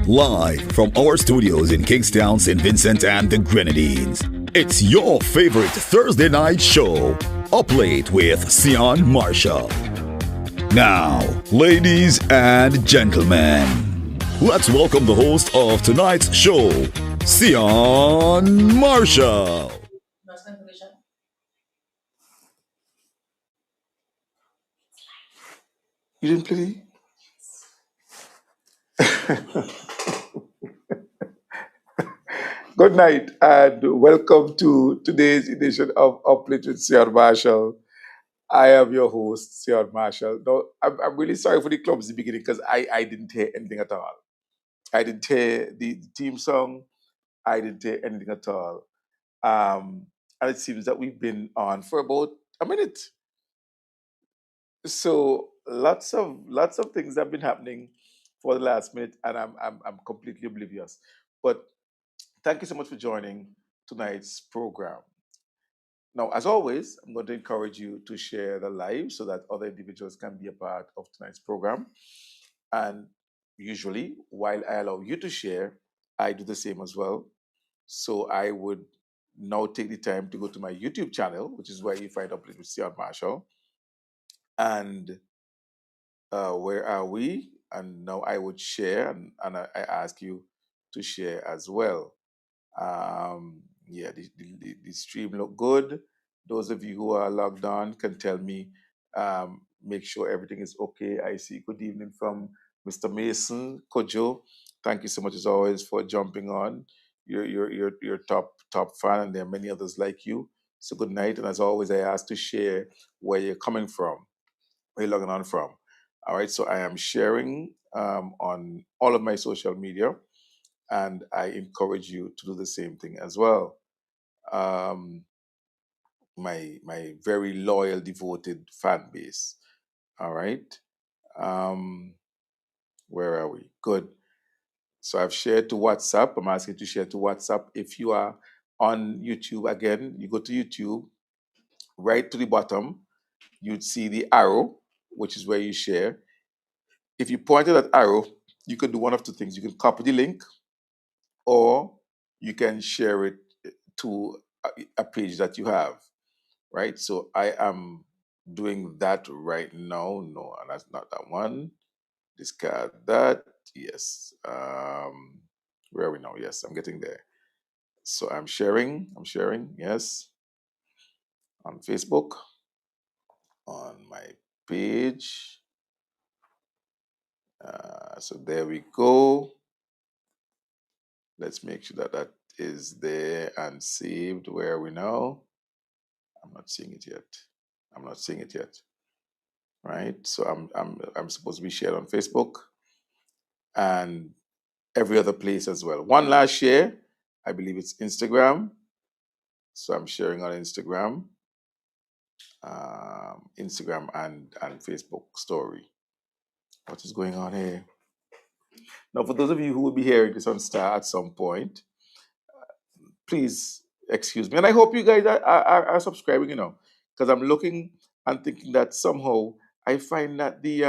Live from our studios in Kingstown, St. Vincent, and the Grenadines. It's your favorite Thursday night show, Up Late with Sehon Marshall. Now, ladies and gentlemen, let's welcome the host of tonight's show, Sehon Marshall. You didn't play? Good night and welcome to today's edition of Uplift with Sehon Marshall. I am your host, Sehon Marshall. Now, I'm really sorry for the clumsy beginning because I didn't hear anything at all. I didn't hear the theme song. I didn't hear anything at all. And it seems that we've been on for about a minute. So lots of things have been happening for the last minute, and I'm completely oblivious. But thank you so much for joining tonight's program. Now, as always, I'm going to encourage you to share the live so that other individuals can be a part of tonight's program. And usually, while I allow you to share, I do the same as well. So I would now take the time to go to my YouTube channel, which is where you find Up with Sehon Marshall. And where are we? And now I would share, and I ask you to share as well. Yeah, the stream look good. Those of you who are logged on can tell me, make sure everything is okay. I see good evening from Mr. Mason Kojo. Thank you so much as always for jumping on. You're top fan, and there are many others like you. So good night, and as always, I ask to share where you're coming from, where you're logging on from. All right, so I am sharing on all of my social media, and I encourage you to do the same thing as well. Um, my very loyal, devoted fan base. All right, um, where are we? Good. So I've shared to WhatsApp. I'm asking you to share to WhatsApp. If you are on YouTube, again, you go to YouTube, right to the bottom, you'd see the arrow, which is where you share. If you point at that arrow, you can do one of two things. You can copy the link, or you can share it to a page that you have, right? So I am doing that right now. No, that's not that one. Discard that. Yes. Where are we now? Yes, I'm getting there. So I'm sharing. I'm sharing. Yes, on Facebook, on my page. So there we go. Let's make sure that that is there and saved. Where are we now? I'm not seeing it yet. I'm not seeing it yet. Right. So I'm supposed to be shared on Facebook and every other place as well. One last share. I believe it's Instagram. So I'm sharing on Instagram, Instagram and Facebook story. What is going on here? Now, for those of you who will be hearing this on Star at some point, please excuse me. And I hope you guys are subscribing, because I'm looking and thinking that somehow I find that the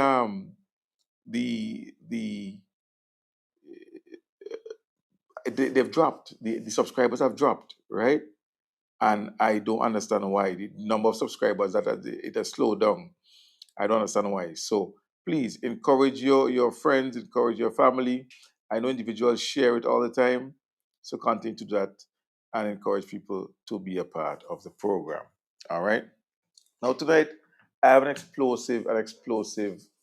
they've dropped, the subscribers have dropped, right? And I don't understand why the number of subscribers it has slowed down. I don't understand why. So please encourage your friends, encourage your family. I know individuals share it all the time, so continue to do that and encourage people to be a part of the program. All right. Now tonight I have an explosive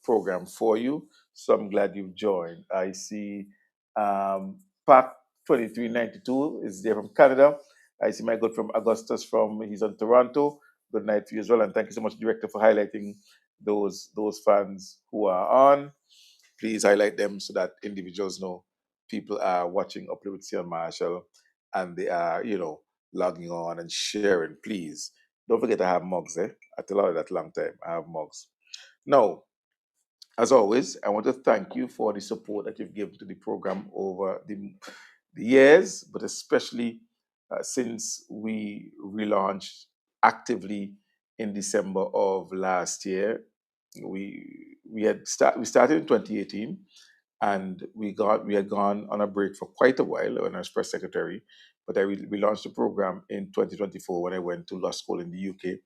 program for you. So I'm glad you've joined. I see Pac 2392 is there from Canada. I see my good from Augustus he's on Toronto. Good night to you as well, and thank you so much, Director, for highlighting those fans who are on. Please highlight them so that individuals know people are watching Upload with Sehon Marshall, and they are, logging on and sharing. Please don't forget I have mugs. I tell you that long time. I have mugs. Now, as always, I want to thank you for the support that you've given to the program over the years, but especially since we relaunched actively in December of last year. We started in 2018, and we had gone on a break for quite a while when I was press secretary. But we launched the program in 2024 when I went to law school in the UK,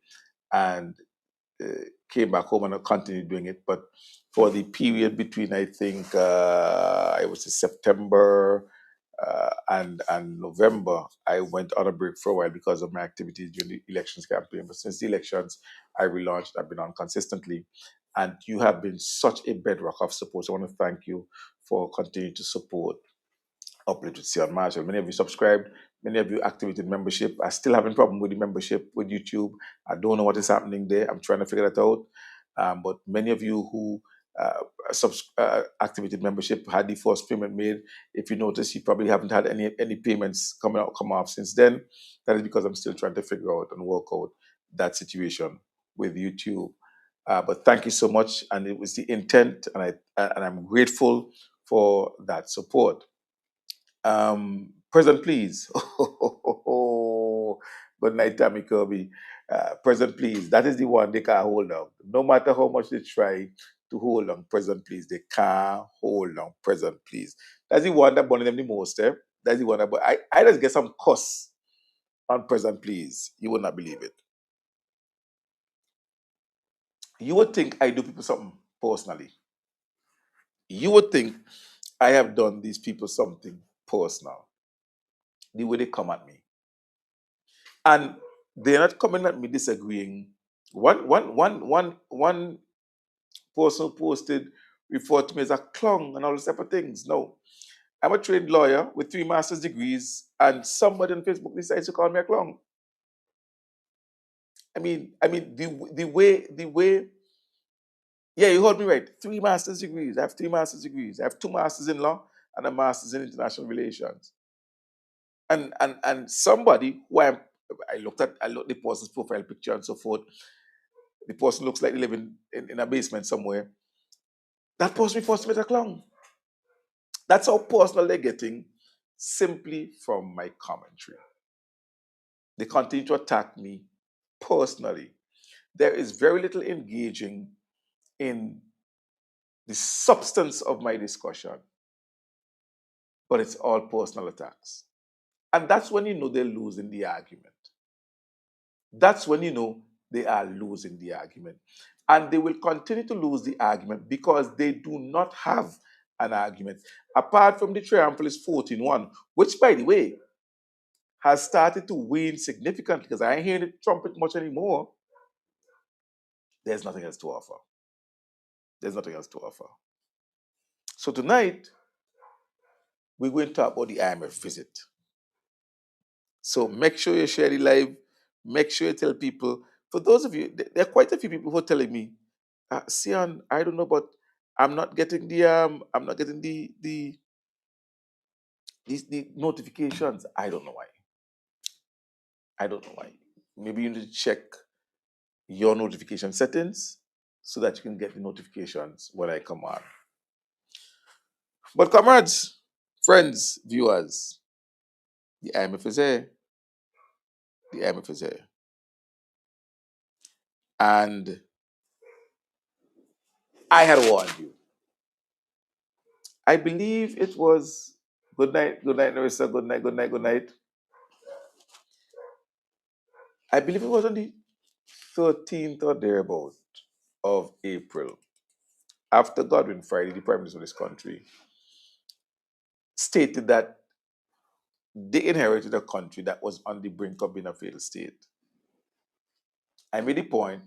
and came back home and I continued doing it. But for the period between, I think, I was in September and November, I went on a break for a while because of my activities during the elections campaign. But since the elections, I relaunched. I've been on consistently, and you have been such a bedrock of support. So I want to thank you for continuing to support Uplift with Sehon Marshall. Many of you subscribed. Many of you activated membership. I still having problem with the membership with YouTube. I don't know what is happening there. I'm trying to figure that out. But many of you who activated membership had the first payment made. If you notice, you probably haven't had any payments come off since then. That is because I'm still trying to figure out and work out that situation with YouTube. But thank you so much, and it was the intent, and I'm grateful for that support. Present, please. Good night, Tammy Kirby. Present, please. That is the one they can't hold on. No matter how much they try to hold on, present, please. They can't hold on. Present, please. That's the one that burning them the most. That's the one that. But I just get some cuss on present, please. You would not believe it. You would think I do people something personally. You would think I have done these people something personal. The way they come at me. And they're not coming at me disagreeing. One person who posted referred to me as a clown and all these type of things. No, I'm a trained lawyer with 3 master's degrees, and somebody on Facebook decides to call me a clown. The way. Yeah, you heard me right. 3 master's degrees. I have 3 master's degrees. I have 2 masters in law and a master's in international relations. And somebody who I looked at the person's profile picture and so forth. The person looks like they live in a basement somewhere. That person refers to me as a clown. That's how personal they're getting simply from my commentary. They continue to attack me personally. There is very little engaging in the substance of my discussion, but it's all personal attacks. And that's when you know they're losing the argument. That's when you know they are losing the argument. And they will continue to lose the argument because they do not have an argument. Apart from the triumphalist 14-1, which, by the way, has started to wane significantly because I ain't hearing the trumpet much anymore, there's nothing else to offer. There's nothing else to offer. So tonight, we're going to talk about the IMF visit. So make sure you share the live. Make sure you tell people. For those of you, there are quite a few people who are telling me, Sehon, I don't know, but I'm not getting the notifications. I don't know why. I don't know why. Maybe you need to check your notification settings so that you can get the notifications when I come on. But comrades, friends, viewers, the IMF is here. The IMF is here. And I had warned you. I believe it was good night, Narissa, good night, good night, good night. I believe it was on the 13th or thereabout of April, after Godwin Friday, the Prime Minister of this country, stated that they inherited a country that was on the brink of being a failed state. I made the point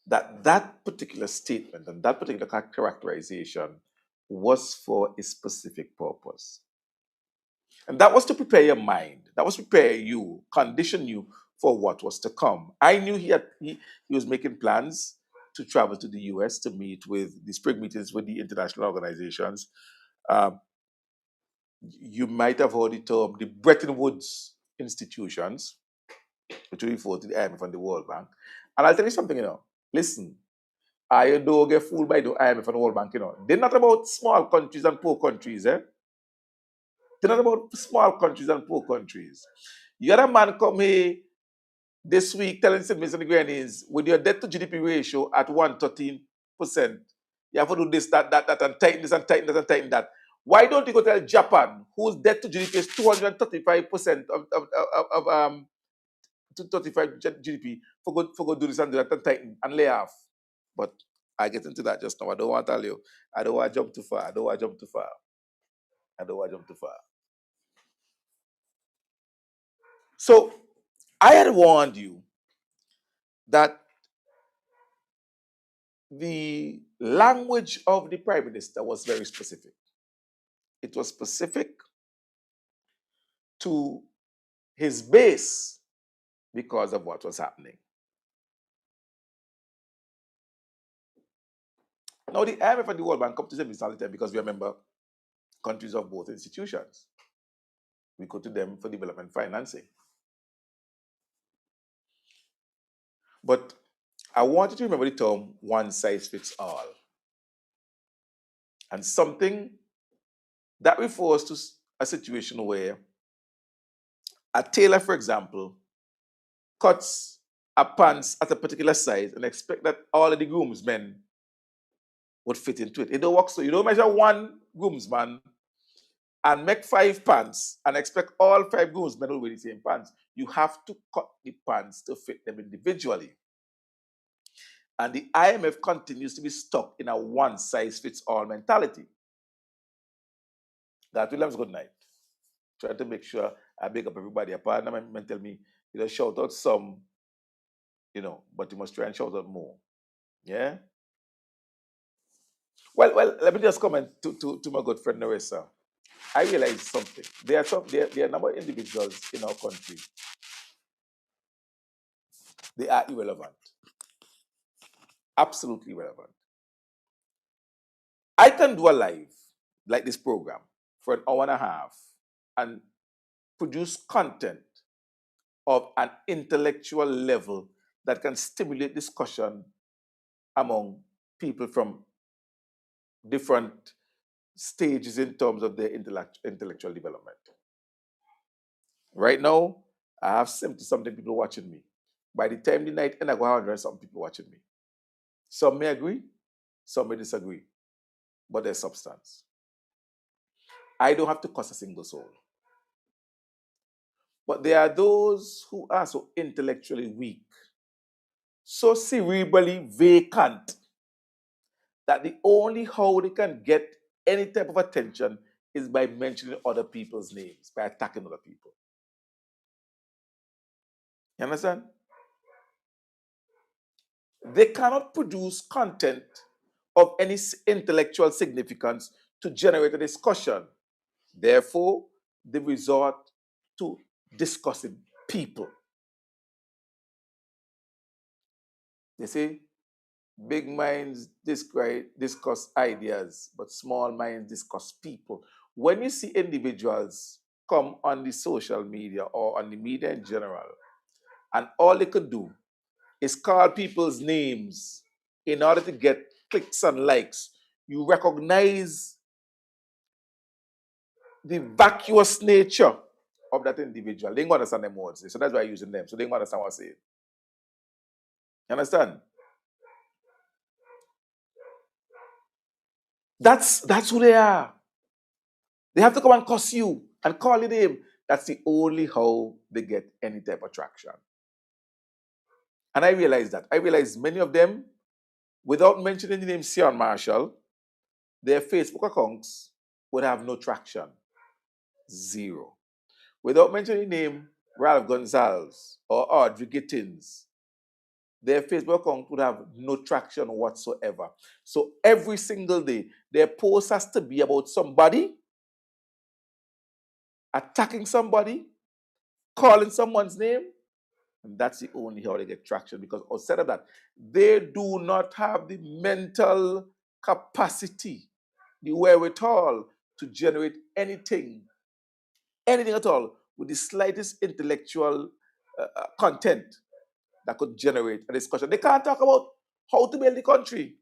that that particular statement and that particular characterization was for a specific purpose. And that was to prepare your mind. That was to prepare you, condition you for what was to come. I knew he was making plans to travel to the US to meet with the spring meetings with the international organizations. Um, you might have heard the term the Bretton Woods institutions, which we refer to the IMF and the World Bank. And I'll tell you something, listen, I don't get fooled by the IMF and the World Bank, They're not about small countries and poor countries, They're not about small countries and poor countries. You had a man come here this week telling citizens and Grannies, with your debt to GDP ratio at 113%, You have to do this, that, and tighten this and tighten that and tighten that. Why don't you go tell Japan, whose debt to GDP is 235% to 35 GDP, for go do this and do that and tighten and lay off? But I get into that just now. I don't want to tell you. I don't want to jump too far. I don't want to jump too far. I don't want to jump too far. So I had warned you that the language of the Prime Minister was very specific. It was specific to his base because of what was happening. Now, the IMF and the World Bank come to the same time because we are member countries of both institutions. We go to them for development financing. But I want you to remember the term one size fits all. And something that refers to a situation where a tailor, for example, cuts a pants at a particular size and expect that all of the groomsmen would fit into it. It don't work so. You don't measure one groomsman and make 5 pants and expect all 5 groomsmen will wear the same pants. You have to cut the pants to fit them individually. And the IMF continues to be stuck in a one-size-fits-all mentality. God Williams, good night. Trying to make sure I big up everybody. A partner might tell me, shout out some, but you must try and shout out more. Yeah? Well, let me just comment to my good friend Narissa. I realize something. There are a number of individuals in our country. They are irrelevant. Absolutely irrelevant. I can do a live like this program for an hour and a half and produce content of an intellectual level that can stimulate discussion among people from different stages in terms of their intellectual development. Right now, I have 70-something people watching me. By the time the night ends, I go 100-something people watching me. Some may agree, some may disagree, but there's substance. I don't have to cost a single soul. But there are those who are so intellectually weak, so cerebrally vacant, that the only how they can get any type of attention is by mentioning other people's names, by attacking other people. You understand? They cannot produce content of any intellectual significance to generate a discussion. Therefore, they resort to discussing people. They say, big minds discuss ideas, but small minds discuss people. When you see individuals come on the social media or on the media in general, and all they could do is call people's names in order to get clicks and likes, you recognize the vacuous nature of that individual. They don't understand them words, so that's why I'm using them. So they don't understand what I'm saying. You understand? That's who they are. They have to come and cuss you and call your name. That's the only how they get any type of traction. And I realize that. I realize many of them, without mentioning the name Sehon Marshall, their Facebook accounts would have no traction. Zero. Without mentioning the name Ralph Gonzalez or Audrey Gittins, their Facebook account would have no traction whatsoever. So every single day, their post has to be about somebody, attacking somebody, calling someone's name, and that's the only how they get traction. Because outside of that, they do not have the mental capacity, the wherewithal to generate anything at all with the slightest intellectual content that could generate a discussion. They can't talk about how to build the country.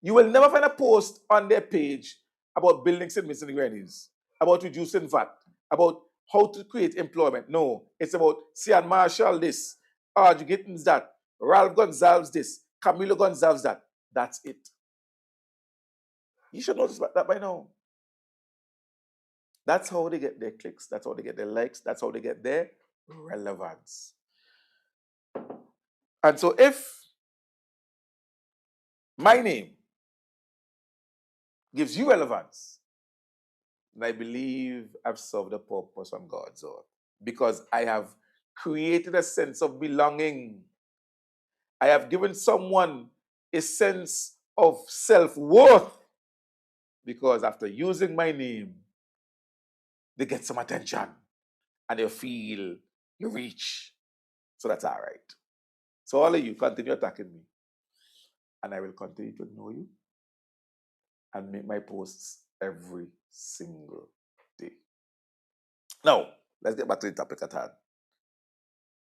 You will never find a post on their page about building St. Vincent and Grenadines, about reducing VAT, about how to create employment. No, it's about Sehon Marshall this, Audrey Gittins that, Ralph Gonzalez this, Camilo Gonzalez that. That's it. You should notice that by now. That's how they get their clicks. That's how they get their likes. That's how they get their relevance. And so if my name gives you relevance, then I believe I've served a purpose on God's earth because I have created a sense of belonging. I have given someone a sense of self-worth because after using my name, they get some attention and they feel you reach. So that's all right. So all of you continue attacking me and I will continue to know you and make my posts every single day. Now, let's get back to the topic at hand.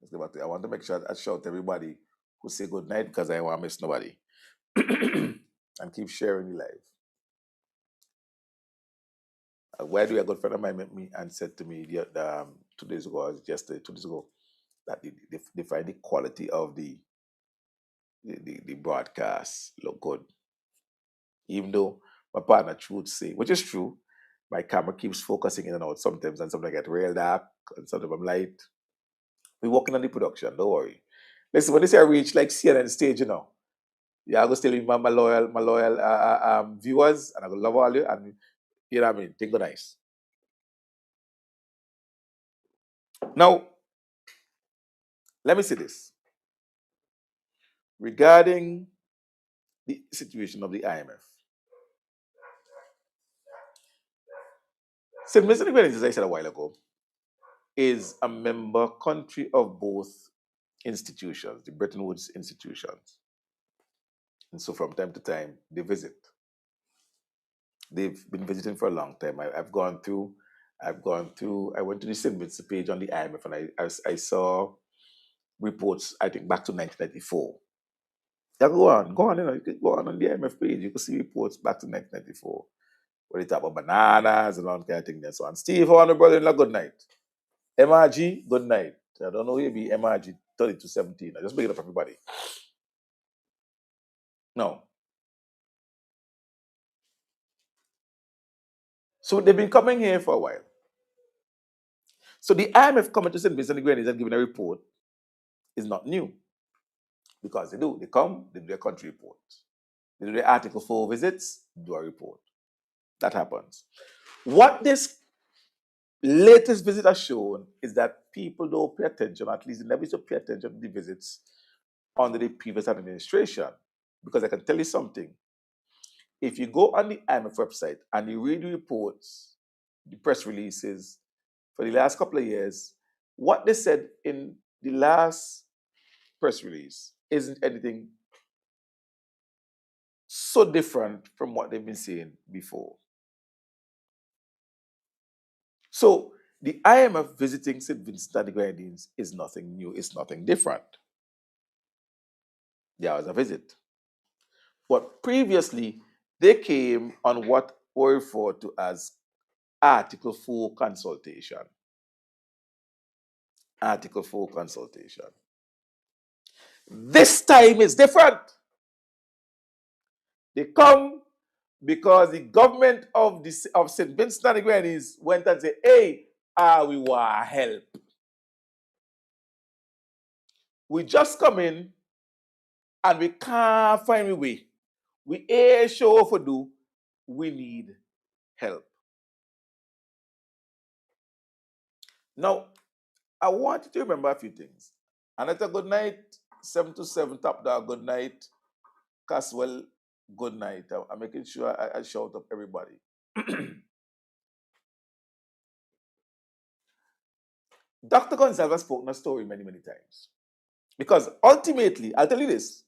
Let's get back to it. I want to make sure I shout everybody who say good night because I don't want to miss nobody. And keep sharing the live. Where do a good friend of mine met me and said to me 2 days ago, or yesterday, 2 days ago, that they find the quality of the broadcast look good. Even though my partner would say, which is true, my camera keeps focusing in and out sometimes, and sometimes I get real dark, and sometimes I'm light. We're working on the production, don't worry. Listen, when they say I reach like CNN stage, you're going to still be my loyal viewers, and I will love all you, and you know what I mean? Think of nice. Now, let me say this. Regarding the situation of the IMF. St. Vincent and Grenadines, as I said a while ago, is a member country of both institutions, the Bretton Woods institutions. And so from time to time, they visit. They've been visiting for a long time. I went to the St. Vincent page on the IMF and I saw reports, I think, back to 1994. Yeah, go on, you can go on the IMF page, you can see reports back to 1994. Where they talk about bananas and all kind of thing and so on. Steve, how are you, brother-in-law? Good night. MRG, good night. I don't know who you be, MRG 3217. I just make it up everybody. No. So they've been coming here for a while. So the IMF coming to St. Vincent and Grenadines and giving a report is not new. Because they do. They come, they do their country report. They do their Article 4 visits, do a report. That happens. What this latest visit has shown is that people don't pay attention, at least they never used to pay attention to the visits under the previous administration. Because I can tell you something. If you go on the IMF website and you read the reports, the press releases for the last couple of years, what they said in the last press release isn't anything so different from what they've been saying before. So the IMF visiting St. Vincent and the Grenadines is nothing new, it's nothing different. There was a visit. But previously, they came on what were referred to as Article 4 consultation. Article 4 consultation. This time is different. They come because the government of St. Vincent and the Grenadines went and said, hey, we want help. We just come in and we can't find a way. We ain't sure for do. We need help. Now, I want you to remember a few things. Anita, good night. 727 Top Dog, good night. Caswell, good night. I'm making sure I shout up everybody. Dr. Gonzalez spoke in a story many, many times. Because ultimately, I'll tell you this,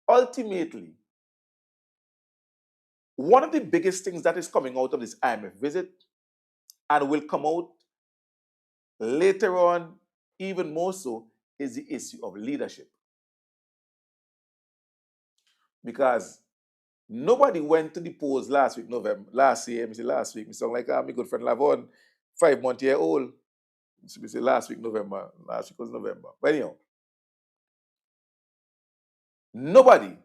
ultimately, one of the biggest things that is coming out of this IMF visit and will come out later on, even more so, is the issue of leadership. Because nobody went to the polls last week, last year, last week, I sound like my good friend Lavon, 5-month-year-old. We say last week, November. Last week was November. But anyhow, nobody,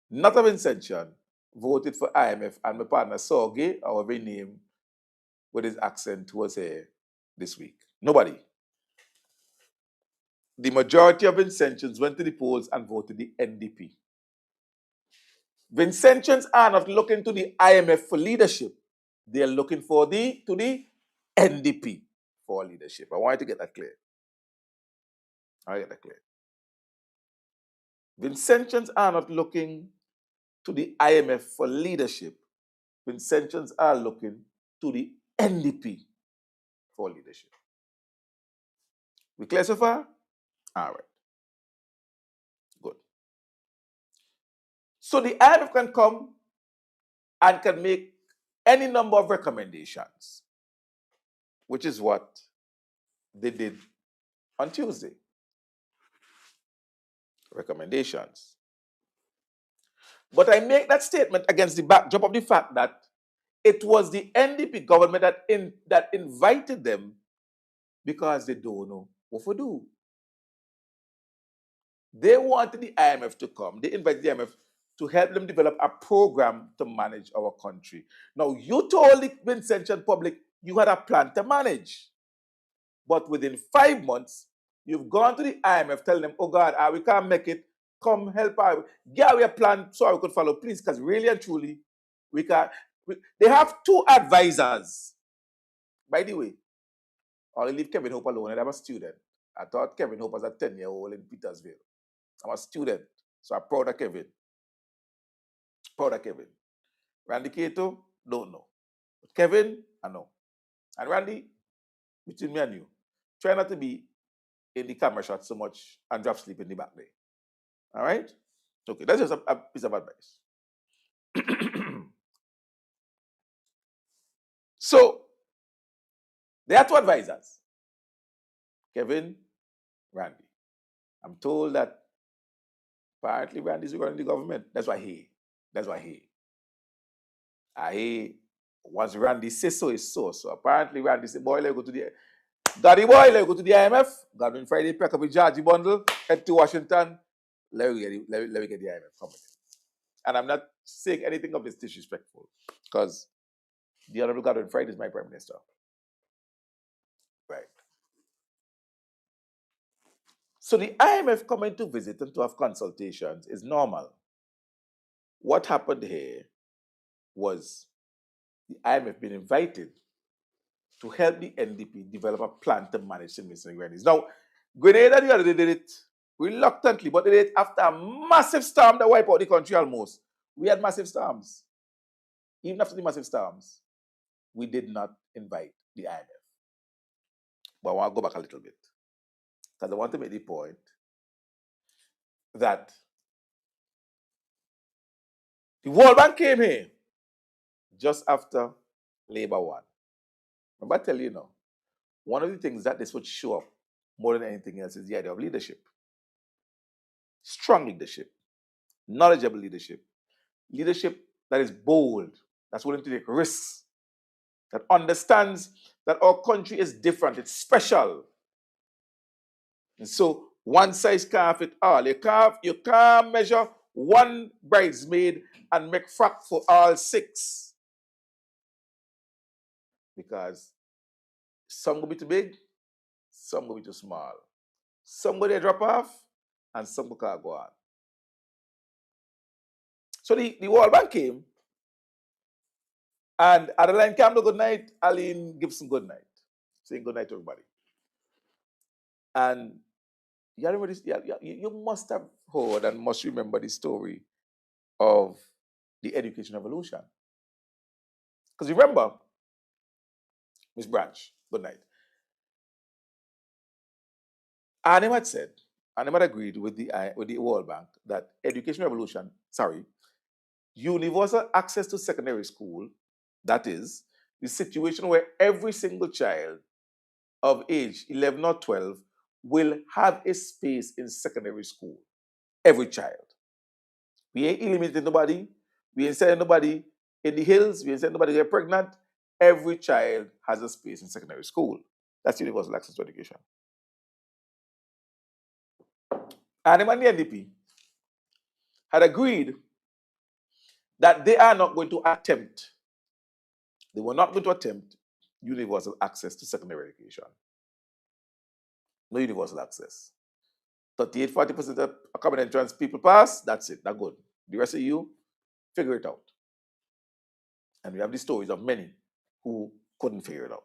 not of intention, voted for IMF, and my partner Sorge, however he name, with his accent, was here this week. Nobody. The majority of Vincentians went to the polls and voted the NDP. Vincentians are not looking to the IMF for leadership. They are looking to the NDP for leadership. I want you to get that clear. Vincentians are not looking to the IMF for leadership. Vincentians are looking to the NDP for leadership. We clear so far? All right. Good. So the IMF can come and can make any number of recommendations, which is what they did on Tuesday. Recommendations. But I make that statement against the backdrop of the fact that it was the NDP government that invited them because they don't know what to do. They wanted the IMF to come. They invited the IMF to help them develop a program to manage our country. Now, you told the Vincentian public you had a plan to manage. But within 5 months, you've gone to the IMF telling them, oh God, we can't make it. Come help out. Give me a plan so we could follow, please, because really and truly, we can't. They have 2 advisors. By the way, I'll leave Kevin Hope alone, and I'm a student. I thought Kevin Hope was a 10-year-old in Petersville. I'm a student, so I'm proud of Kevin. Randy Cato, don't know. But Kevin, I know. And Randy, between me and you, try not to be in the camera shot so much and drop sleep in the back there. All right? Okay, that's just a piece of advice. So, there are 2 advisors. Kevin, Randy. I'm told that apparently Randy's running the government. That's why he. Once Randy says so, is so. So apparently Randy said, boy, let go to the IMF. Got on Friday, pack up a Georgie bundle, head to Washington. Let me get the IMF coming. And I'm not saying anything of this disrespectful, because the Honorable Godwin Friday is my Prime Minister. Right. So the IMF coming to visit and to have consultations is normal. What happened here was the IMF being invited to help the NDP develop a plan to manage St. Vincent and Grenadines. Now, Grenada the other day did it reluctantly, but they did it after a massive storm that wiped out the country almost. We had massive storms. Even after the massive storms, we did not invite the IMF. But I want to go back a little bit, because I want to make the point that the World Bank came here just after Labour won. Remember, I tell you now, one of the things that this would show up more than anything else is the idea of leadership. Strong leadership, knowledgeable leadership, leadership that is bold, that's willing to take risks, that understands that our country is different, it's special. And so one size can't fit all. You can't measure one bridesmaid and make frock for all 6. Because some will be too big, some will be too small. Some will drop off, and some will can't go on. So the World Bank came, and Adeline Campbell, good night. Aline Gibson, good night. Saying good night to everybody. And you remember this? You must have heard and must remember the story of the education revolution. Because remember, Miss Branch, good night. Annem had said, Annem had agreed with the World Bank that universal access to secondary school, that is, the situation where every single child of age 11 or 12 will have a space in secondary school. Every child. We ain't eliminating nobody. We ain't sending nobody in the hills. We ain't sending nobody get pregnant. Every child has a space in secondary school. That's universal access to education. And the NDP had agreed that they are not going to attempt, they were not going to attempt universal access to secondary education. No universal access. 38, 40% of common entrance people pass, that's it, that's good. The rest of you, figure it out. And we have the stories of many who couldn't figure it out.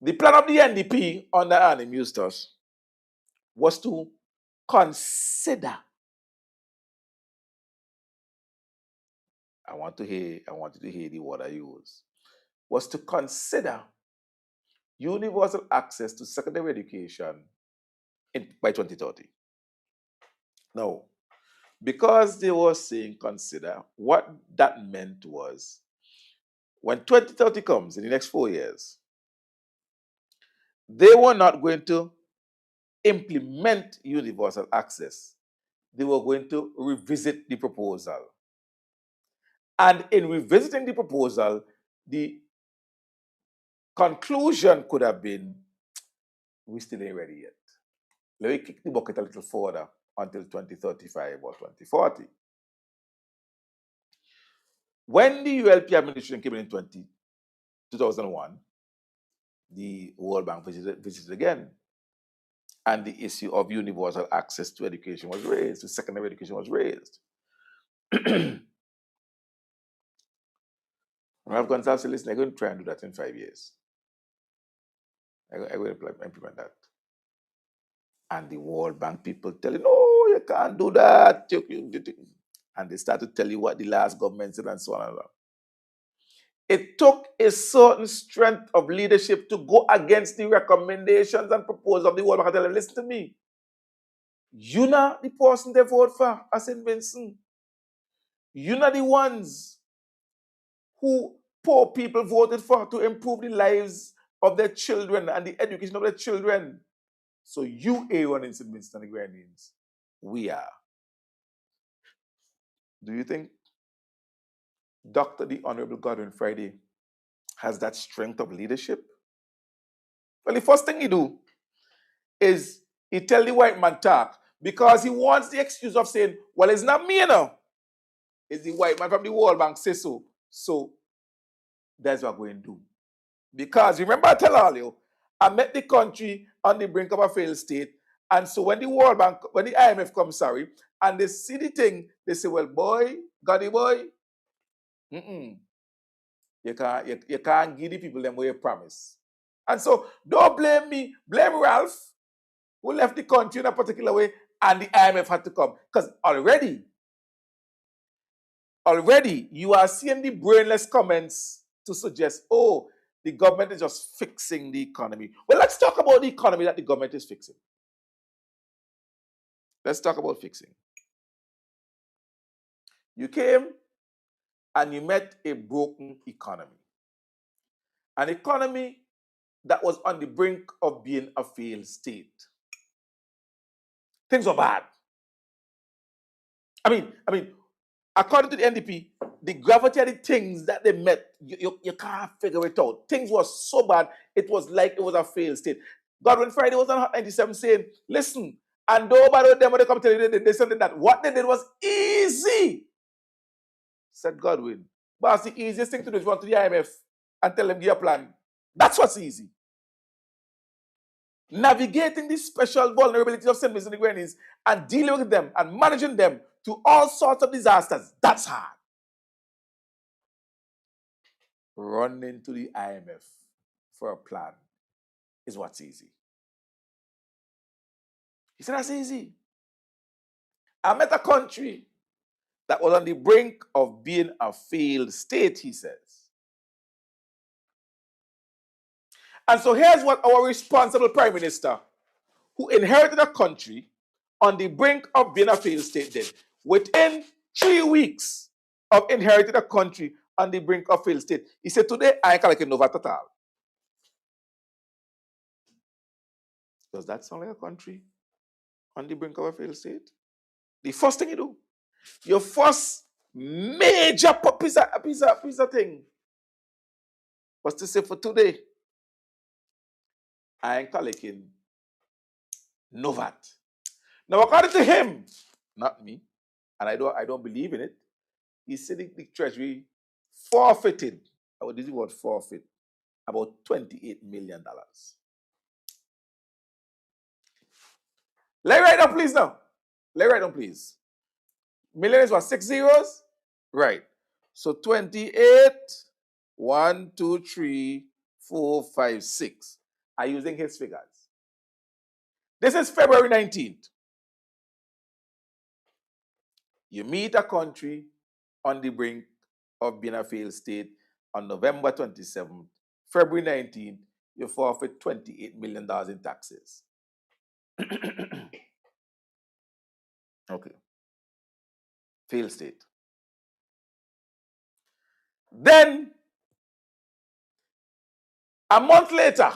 The plan of the NDP under Annie Eustace was to consider. I want you to hear the word I use. Was to consider universal access to secondary education by 2030. Now, because they were saying consider, what that meant was when 2030 comes in the next 4 years, they were not going to implement universal access. They were going to revisit the proposal. And in revisiting the proposal, the conclusion could have been, we still ain't ready yet. Let me kick the bucket a little further until 2035 or 2040. When the ULP administration came in 2001, the World Bank visited again. And the issue of universal access to education was raised, to secondary education was raised. Ralph Gonzalez said, listen, I'm going to try and do that in 5 years. I'm going to implement that. And the World Bank people tell you, no, you can't do that. And they start to tell you what the last government said and so on and so on. It took a certain strength of leadership to go against the recommendations and proposals of the World Bank and tell them, listen to me. You're not the person they vote for, as in Vincent. You're not the ones who poor people voted for to improve the lives of their children and the education of their children. So you, A1 in St. Vincent and the Grenadines, we are. Do you think Dr. the Honorable Godwin Friday has that strength of leadership? Well, the first thing he do is he tell the white man talk because he wants the excuse of saying, well, it's not me now. It's the white man from the World Bank say so. So that's what we're going to do. Because remember I tell all you, I met the country on the brink of a failed state. And so when the World Bank, when the IMF comes, and they see the thing, they say, well, boy, Goddy boy, you can't give the people them what you promise. And so don't blame me, blame Ralph, who left the country in a particular way, and the IMF had to come. Because already you are seeing the brainless comments to suggest, oh, the government is just fixing the economy. Well, let's talk about the economy that the government is fixing. Let's talk about fixing. You came and you met a broken economy. An economy that was on the brink of being a failed state. Things were bad. I mean, according to the NDP, the gravity of the things that they met, you can't figure it out. Things were so bad, it was like it was a failed state. Godwin Friday was on Hot 97 saying, listen, and nobody them when they come tell you they said that what they did was easy. Said Godwin. But it's the easiest thing to do is run to the IMF and tell them give a plan. That's what's easy. Navigating the special vulnerabilities of St. Vincent and the Grenadines and dealing with them and managing them to all sorts of disasters, that's hard. Running to the IMF for a plan is what's easy. He said that's easy. I met a country that was on the brink of being a failed state, he says. And so here's what our responsible Prime Minister, who inherited a country on the brink of being a failed state, did. Within 3 weeks of inheriting a country on the brink of failed state, he said, today I ain't collecting no VAT at all. Does that sound like a country on the brink of a failed state? The first thing you do, your first major piece of thing was to say, for today, I ain't collecting no VAT. Now, according to him, not me, and I don't believe in it. He said the Treasury forfeited, I would use the word forfeit, about $28 million. Let me write down, please, now. Let me write down, please. Million is what, 6 zeros? Right. So 28, 1, 2, 3, 4, 5, 6. I'm using his figures. This is February 19th. You meet a country on the brink of being a failed state on November 27th. February 19th, you forfeit $28 million in taxes. Okay. Failed state. Then, a month later,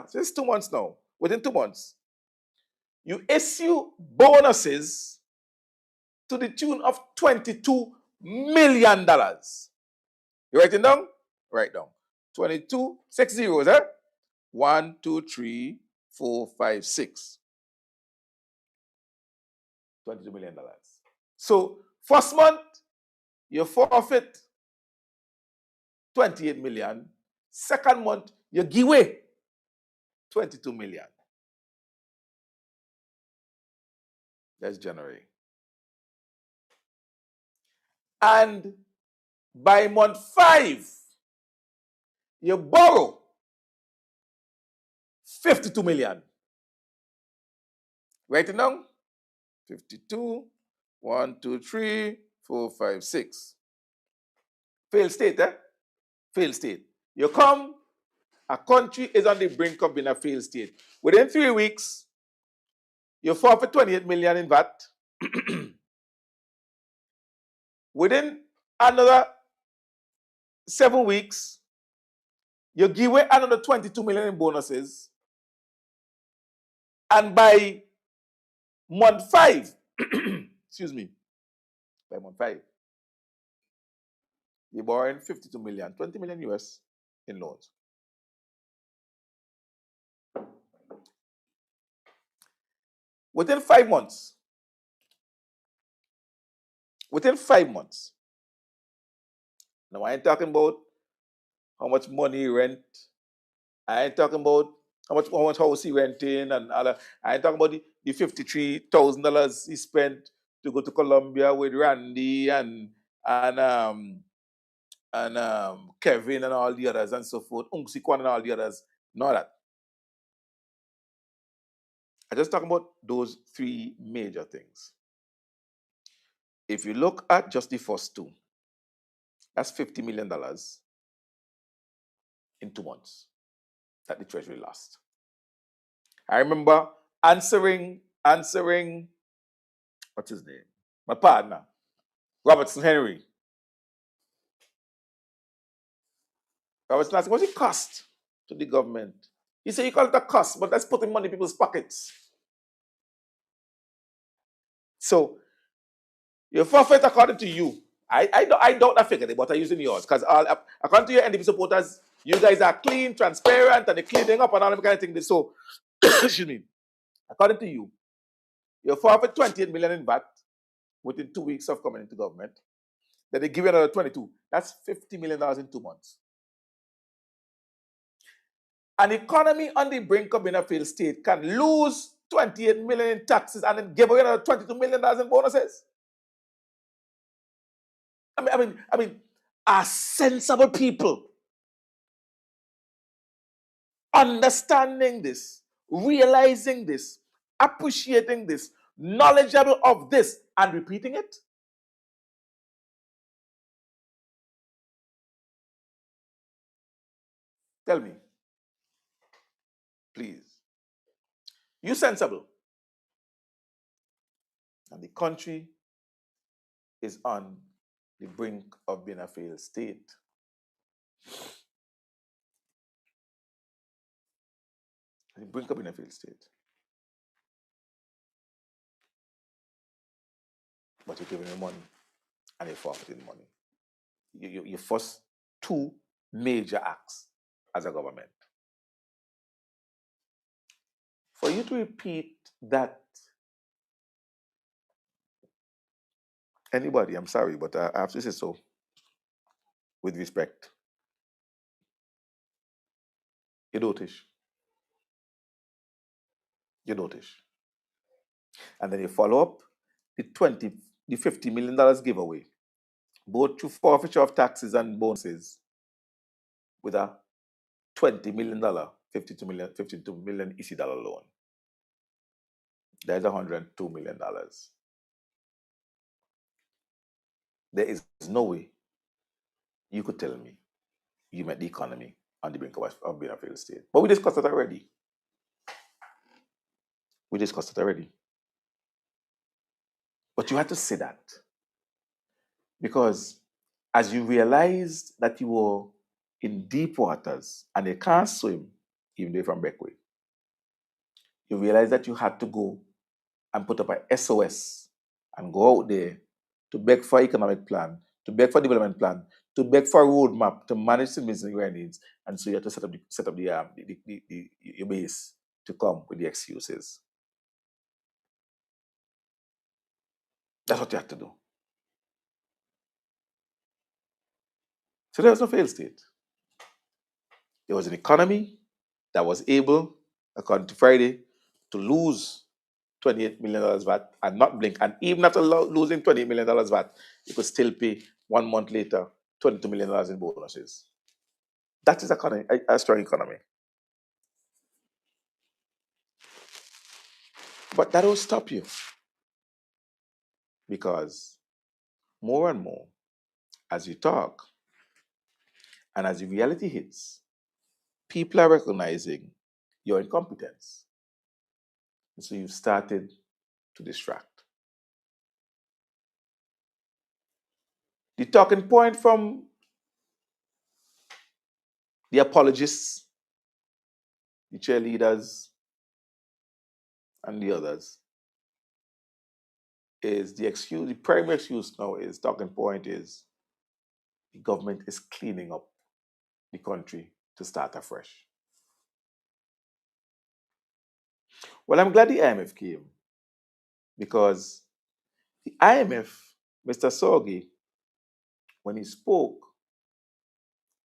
so it's 2 months now, within 2 months, you issue bonuses to the tune of $22 million. You write it down? Write down. 22, 6 zeros, eh? 1, 2, 3, 4, 5, 6. $22 million. So, first month, you forfeit 28 million. Second month, you give away 22 million. That's January. And by month 5, you borrow 52 million. Write it down. 52, 1, 2, 3, 4, 5, 6. Failed state, eh? Failed state. You come, a country is on the brink of being a failed state. Within 3 weeks, you forfeit 28 million in VAT. Within another 7 weeks, you give away another 22 million in bonuses. And by month 5, excuse me, by month 5, you're borrowing 52 million, 20 million US in loans. Within 5 months, now I ain't talking about how much money you rent, I ain't talking about how much house he renting and all that. I ain't talking about the $53,000 he spent to go to Colombia with Randy and Kevin and all the others and so forth, Unksi Kwan and all the others. Not that. I just talking about those 3 major things. If you look at just the first 2, that's $50 million in 2 months that the Treasury lost. I remember answering, what's his name? My partner, Robertson Henry. Robertson asked, what's it cost to the government? He said, you call it a cost, but that's putting money in people's pockets. So, you forfeit according to you. I doubt that figure, but I'm using yours. Because according to your NDP supporters, you guys are clean, transparent, and they're cleaning up and all that kind of thing. So, excuse me, according to you, you forfeit 28 million in VAT within 2 weeks of coming into government. Then they give you another 22. That's $50 million in 2 months. An economy on the brink of being a failed state can lose 28 million in taxes and then give away another $22 million in bonuses. I mean, are sensible people understanding this, realizing this, appreciating this, knowledgeable of this, and repeating it? Tell me, please. You sensible. And the country is on the brink of being a failed state. The brink of being a failed state. But you're giving them money and you're forfeiting money. You first 2 major acts as a government. For you to repeat that Anybody, I'm sorry, but I have to say so with respect. You notice. You notice. And then you follow up the $50 million giveaway, both through forfeiture of taxes and bonuses, with a $20 million, 52 million EC dollar loan. There's $102 million. There is no way you could tell me you met the economy on the brink of being a failed state. But we discussed it already. We discussed it already. But you had to say that because as you realized that you were in deep waters and you can't swim, even though you're from Beckway, you realized that you had to go and put up a SOS and go out there to beg for economic plan, to beg for development plan, to beg for a roadmap to manage citizens and their needs. And so you have to set up your base to come with the excuses. That's what you have to do. So there was no failed state. There was an economy that was able, according to Friday, to lose $28 million VAT and not blink. And even after losing $28 million VAT, you could still pay 1 month later $22 million in bonuses. That is a strong economy. But that will stop you. Because more and more, as you talk, and as the reality hits, people are recognizing your incompetence. And so you've started to distract. The talking point from the apologists, the cheerleaders, and the others is the primary excuse now is talking point is the government is cleaning up the country to start afresh. Well, I'm glad the IMF came because the IMF, Mr. Sorgi, when he spoke,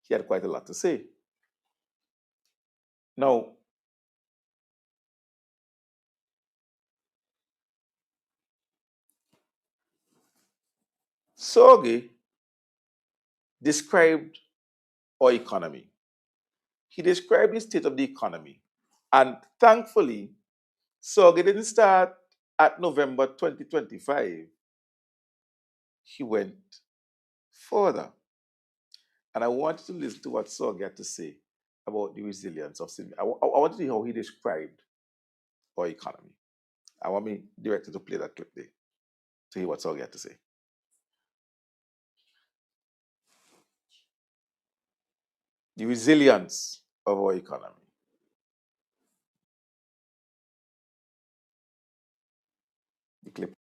he had quite a lot to say. Now, Sorgi described our economy. He described the state of the economy. And thankfully, Sorgi didn't start at November 2025. He went further. And I wanted to listen to what Sorgi had to say about the resilience of Sydney. I wanted to hear how he described our economy. I want me director to play that clip there to hear what Sorgi had to say. The resilience of our economy. The clip.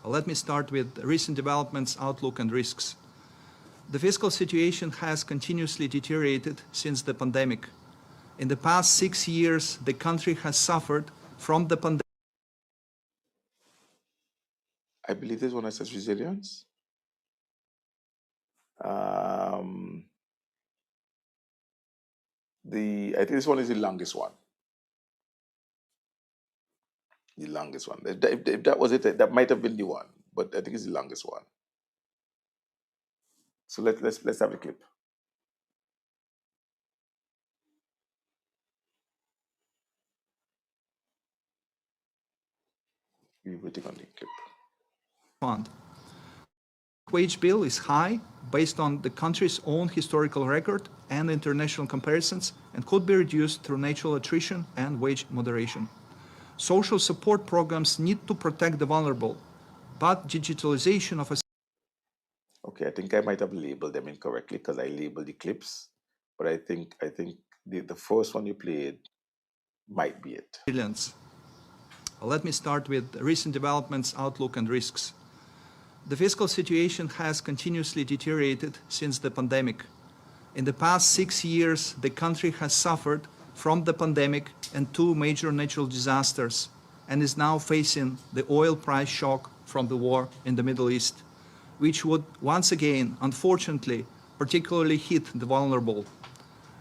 Let me start with recent developments, outlook, and risks. The fiscal situation has continuously deteriorated since the pandemic. In the past 6 years, the country has suffered from the pandemic. I believe this one that says resilience. I think this one is the longest one. The longest one. If that was it, that might have been the one, but I think it's the longest one. So let's have the clip. We're waiting on the clip. Fund. Wage bill is high based on the country's own historical record and international comparisons and could be reduced through natural attrition and wage moderation. Social support programs need to protect the vulnerable, but digitalization of a... Okay, I think I might have labeled them incorrectly because I labeled the clips, but I think the first one you played might be it. Resilience. Let me start with recent developments, outlook, and risks. The fiscal situation has continuously deteriorated since the pandemic. In the past 6 years, the country has suffered from the pandemic and 2 major natural disasters, and is now facing the oil price shock from the war in the Middle East, which would once again, unfortunately, particularly hit the vulnerable.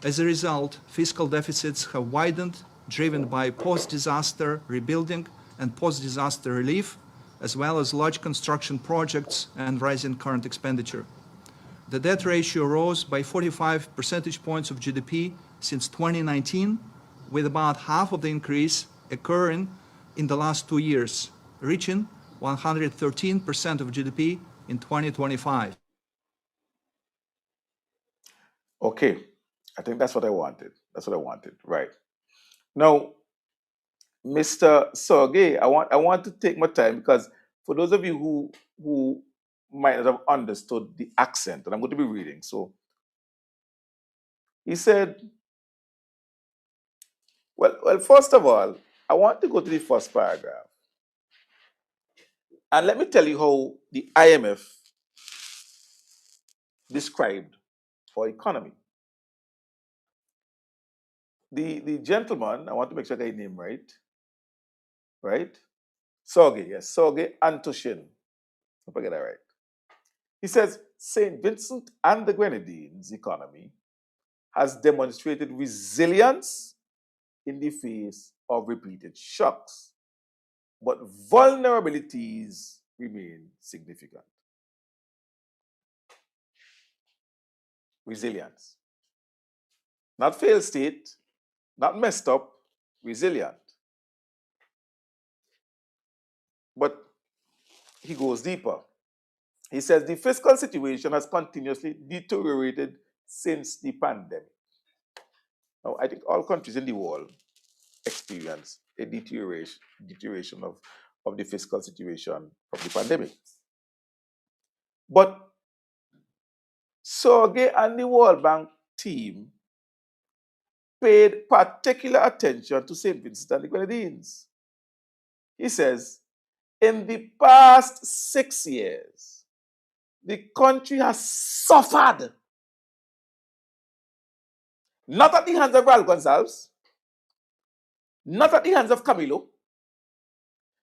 As a result, fiscal deficits have widened, driven by post-disaster rebuilding and post-disaster relief, as well as large construction projects and rising current expenditure. The debt ratio rose by 45 percentage points of GDP since 2019, with about half of the increase occurring in the last 2 years, reaching 113% of GDP in 2025. Okay, I think that's what I wanted. That's what I wanted. Right. Now, Mr. Sergey, I want to take my time because for those of you who might not have understood the accent, and I'm going to be reading. So he said, well, first of all, I want to go to the first paragraph. And let me tell you how the IMF described our economy. The gentleman, I want to make sure I get his name right. Right? Sergey, yes, Sergey Antoshin. Hope I get that right. He says St. Vincent and the Grenadines economy has demonstrated resilience in the face of repeated shocks, but vulnerabilities remain significant. Resilience. Not failed state, not messed up, resilient. But he goes deeper. He says the fiscal situation has continuously deteriorated since the pandemic. Now, I think all countries in the world experience a deterioration of the fiscal situation from the pandemic. But Sergey and the World Bank team paid particular attention to St. Vincent and the Grenadines. He says, in the past 6 years, the country has suffered, not at the hands of Raul Gonsalves, not at the hands of Camilo,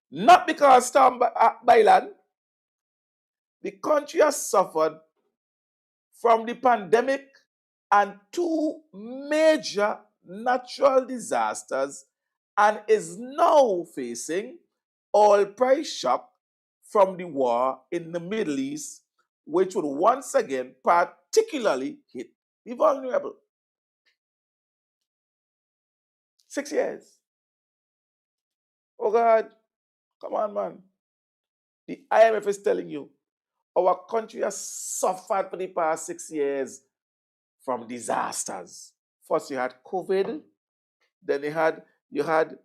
not because Storm Bailan. The country has suffered from the pandemic and 2 major natural disasters and is now facing oil price shock from the war in the Middle East, which would once again particularly hit the vulnerable. 6 years. Oh God, come on, man. The IMF is telling you our country has suffered for the past 6 years from disasters. First you had COVID, then you had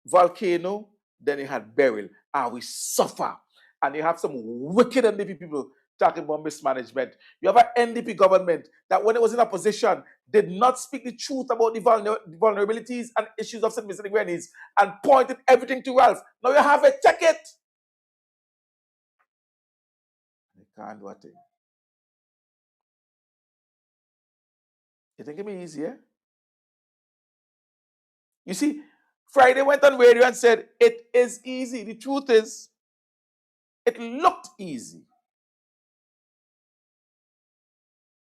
volcano, then you had burial. We suffer. And you have some wicked NDP people talking about mismanagement. You have an NDP government that when it was in opposition did not speak the truth about the vulnerabilities and issues of St. Vincent and Grenadines and pointed everything to Ralph. Now you have it, check it. You can't do a thing. You think it'll be easier? You see, Friday went on radio and said, it is easy. The truth is, it looked easy.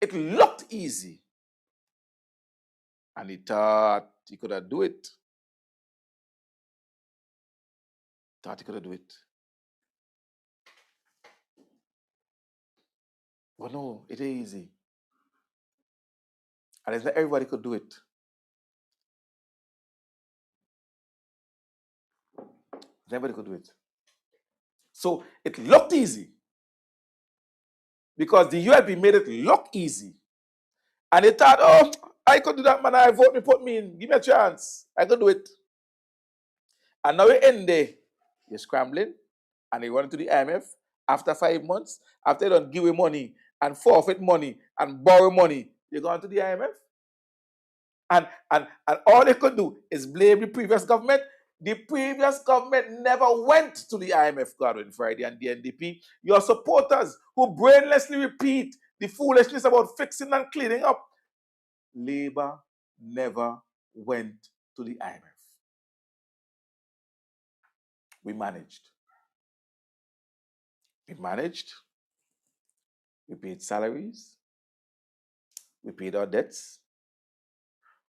It looked easy. And he thought he could have do it. Thought he could have do it. But no, it is easy. And it's not everybody could do it. Everybody could do it. So it looked easy. Because the ULP made it look easy. And they thought, oh, I could do that, man. I vote me, put me in. Give me a chance. I could do it. And now we're in there. You're scrambling. And they run to the IMF after 5 months. After they don't give you money and forfeit money and borrow money, you're going to the IMF. And all they could do is blame the previous government. The previous government never went to the IMF gathering Friday and the NDP. Your supporters who brainlessly repeat the foolishness about fixing and cleaning up. Labour never went to the IMF. we managed. We managed. We paid salaries. We paid our debts.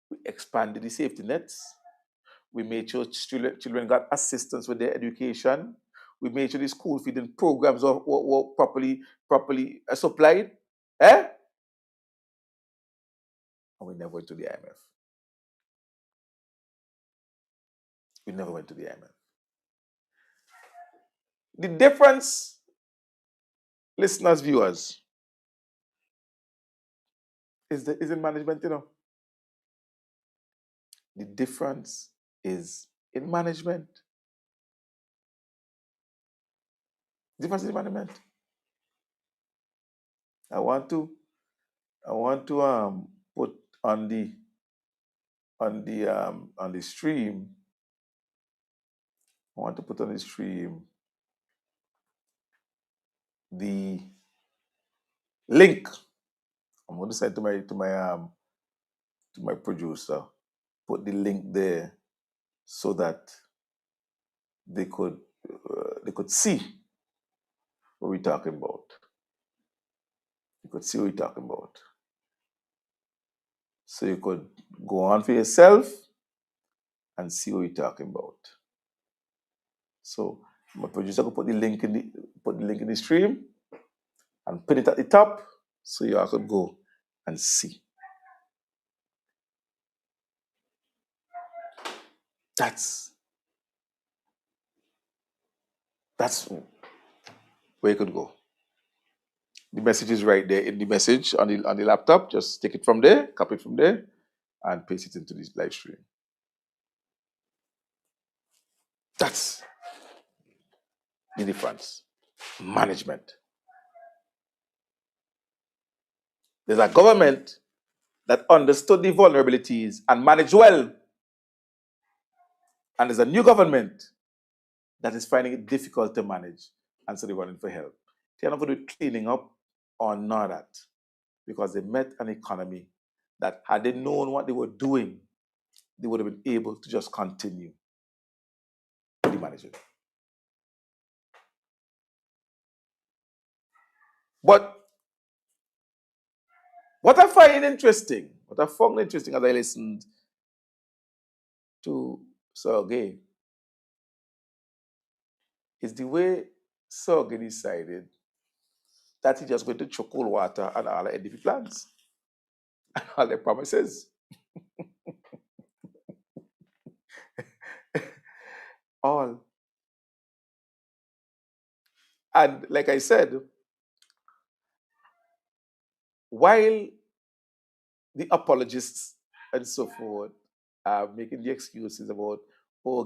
We expanded the safety nets. We made sure children got assistance with their education. We made sure the school feeding programs were properly supplied. Eh? And we never went to the IMF. We never went to the IMF. The difference, listeners, viewers, is in management, you know. The difference is in management. The difference is in management. I want to put on the stream. I want to put on the stream the link. I'm going to send to my producer. Put the link there so that they could see what we're talking about. You could see what we're talking about. So you could go on for yourself and see what we're talking about. So my producer could put the link in the stream and put it at the top so you all could go and see. That's where you could go. The message is right there in the message on the laptop. Just take it from there, copy it from there, and paste it into this live stream. That's the difference. Management. There's a government that understood the vulnerabilities and managed well. And there's a new government that is finding it difficult to manage, and so they're running for help. They're not going to do cleaning up or none of that, because they met an economy that, had they known what they were doing, they would have been able to just continue to manage it. But what I found interesting as I listened to Sergey, is the way Sergey decided that he's just going to chuck cold water on all the NDP plans and all their promises. All. And like I said, while the apologists and so forth are making the excuses about,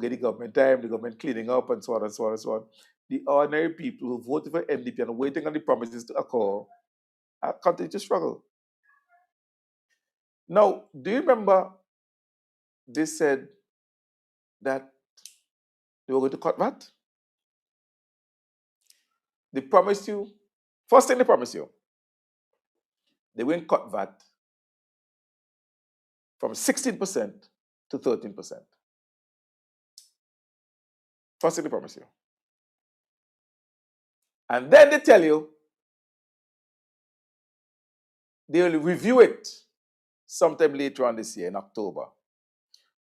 get the government time, the government cleaning up, and so on and so on and so on, the ordinary people who voted for NDP and waiting on the promises to occur are continuing to struggle. Now, do you remember they said that they were going to cut VAT? They promised you, first thing they promised you, they won't cut VAT from 16% to 13%. First thing they promise you. And then they tell you they will review it sometime later on this year, in October.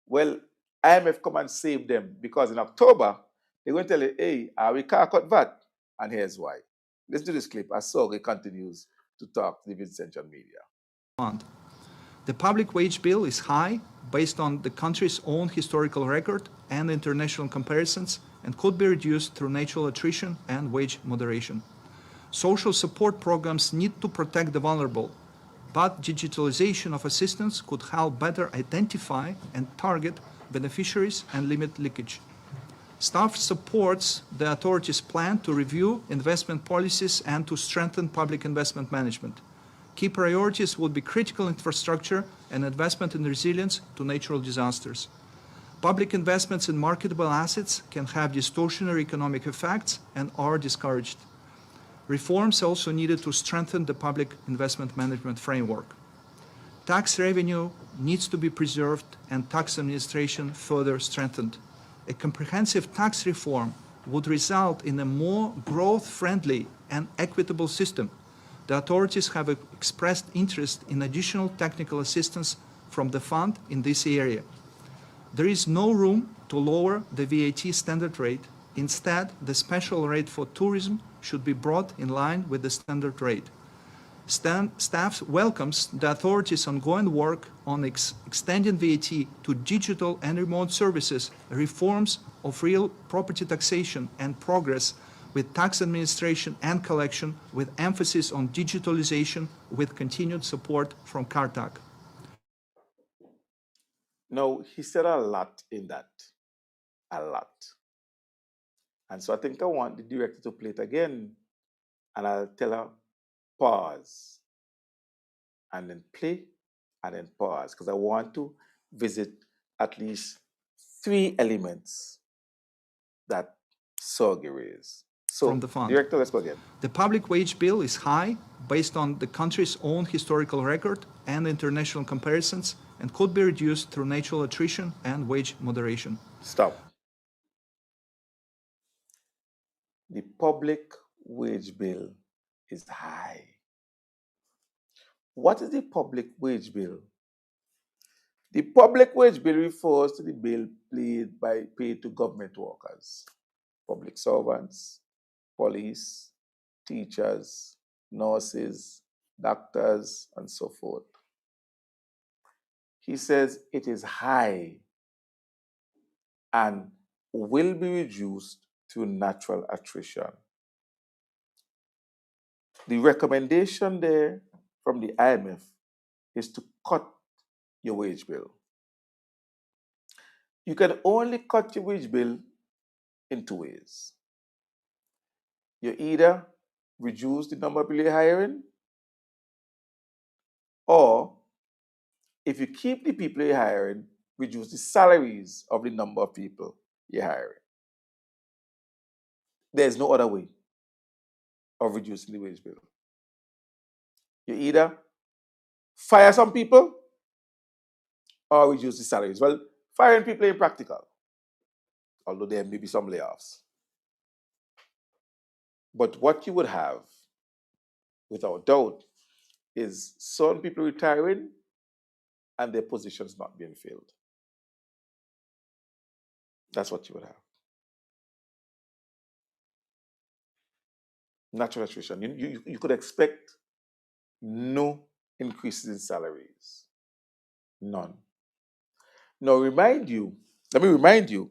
Well, IMF come and save them, because in October, they're going to tell you, hey, we can't cut VAT, and here's why. Let's do this clip as Sergey continues to talk to the Vincentian media. The public wage bill is high based on the country's own historical record and international comparisons, and could be reduced through natural attrition and wage moderation. Social support programs need to protect the vulnerable, but digitalization of assistance could help better identify and target beneficiaries and limit leakage. Staff supports the authorities' plan to review investment policies and to strengthen public investment management. Key priorities would be critical infrastructure and investment in resilience to natural disasters. Public investments in marketable assets can have distortionary economic effects and are discouraged. Reforms also needed to strengthen the public investment management framework. Tax revenue needs to be preserved and tax administration further strengthened. A comprehensive tax reform would result in a more growth-friendly and equitable system. The authorities have expressed interest in additional technical assistance from the fund in this area. There is no room to lower the VAT standard rate. Instead, the special rate for tourism should be brought in line with the standard rate. Staff welcomes the authorities' ongoing work on extending VAT to digital and remote services, reforms of real property taxation, and progress with tax administration and collection, with emphasis on digitalization, with continued support from CARTAC. Now, he said a lot in that, a lot. And so I think I want the director to play it again, and I'll tell her, pause, and then play, and then pause, because I want to visit at least 3 elements that Sorgi raised. So, From the fund. Director, let's go again. The public wage bill is high based on the country's own historical record and international comparisons, and could be reduced through natural attrition and wage moderation. Stop. The public wage bill is high. What is the public wage bill? The public wage bill refers to the bill paid to government workers, public servants, police, teachers, nurses, doctors, and so forth. He says it is high and will be reduced through natural attrition. The recommendation there from the IMF is to cut your wage bill. You can only cut your wage bill in 2 ways. You either reduce the number of people you're hiring, or if you keep the people you're hiring, reduce the salaries of the number of people you're hiring. There's no other way of reducing the wage bill. You either fire some people or reduce the salaries. Well, firing people is impractical, although there may be some layoffs. But what you would have, without doubt, is some people retiring and their positions not being filled. That's what you would have. Natural attrition. You could expect no increases in salaries. None. Now, let me remind you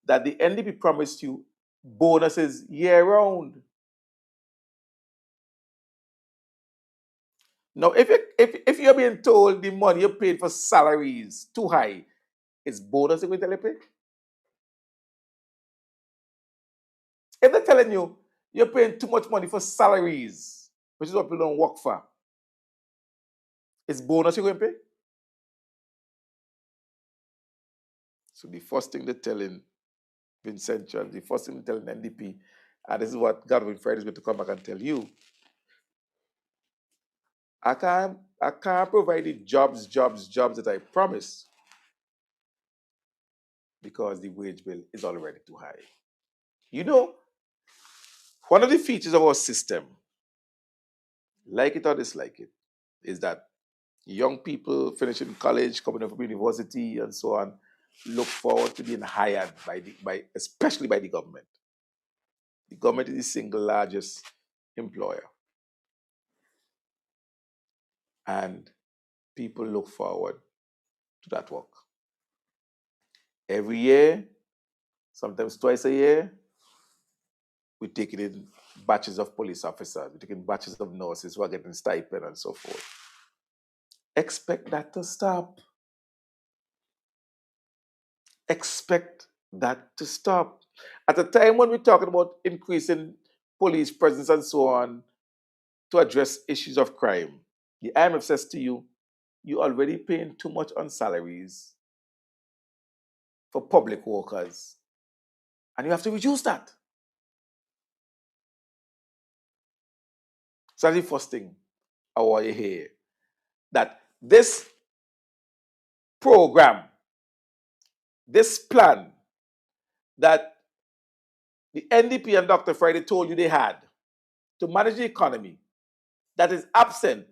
that the NDP promised you bonuses year-round. Now, if you're being told the money you're paying for salaries too high, is bonus going to pay? If they're telling you you're paying too much money for salaries, which is what people don't work for, is bonus you're going to pay? So the first thing they're telling Vincential, the first thing they're telling NDP, and this is what Godwin Friday is going to come back and tell you, I can't provide the jobs that I promised because the wage bill is already too high. You know, one of the features of our system, like it or dislike it, is that young people finishing college, coming up from university, and so on, look forward to being hired especially by the government. The government is the single largest employer. And people look forward to that work. Every year, sometimes twice a year, we take it in batches of police officers, we take in batches of nurses who are getting stipend and so forth. Expect that to stop. Expect that to stop. At a time when we're talking about increasing police presence and so on to address issues of crime, the IMF says to you, you're already paying too much on salaries for public workers, and you have to reduce that. So that's the first thing I want you to hear. That this program, this plan that the NDP and Dr. Friday told you they had to manage the economy that is absent.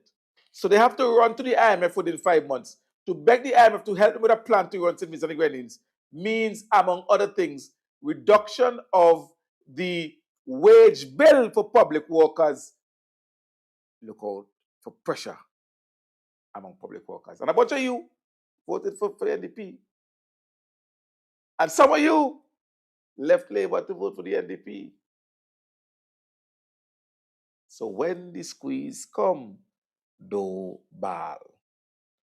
So they have to run to the IMF within 5 months to beg the IMF to help them with a plan to run St. Vincent and the Grenadines means, among other things, reduction of the wage bill for public workers. Look out for pressure among public workers. And a bunch of you voted for the NDP. And some of you left Labour to vote for the NDP. So when the squeeze come, do ball.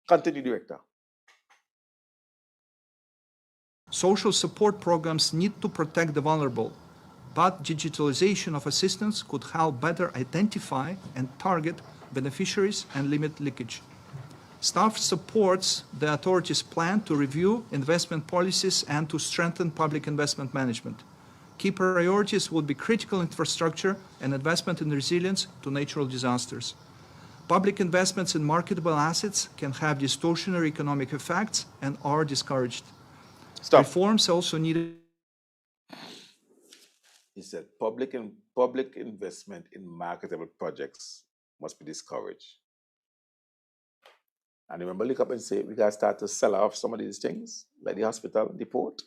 Continue, Director. Social support programs need to protect the vulnerable, but digitalization of assistance could help better identify and target beneficiaries and limit leakage. Staff supports the authorities' plan to review investment policies and to strengthen public investment management. Key priorities would be critical infrastructure and investment in resilience to natural disasters. Public investments in marketable assets can have distortionary economic effects and are discouraged. Stop. Reforms also needed. He said public investment in marketable projects must be discouraged. And remember, look up and say, we got to start to sell off some of these things, like the hospital, the port,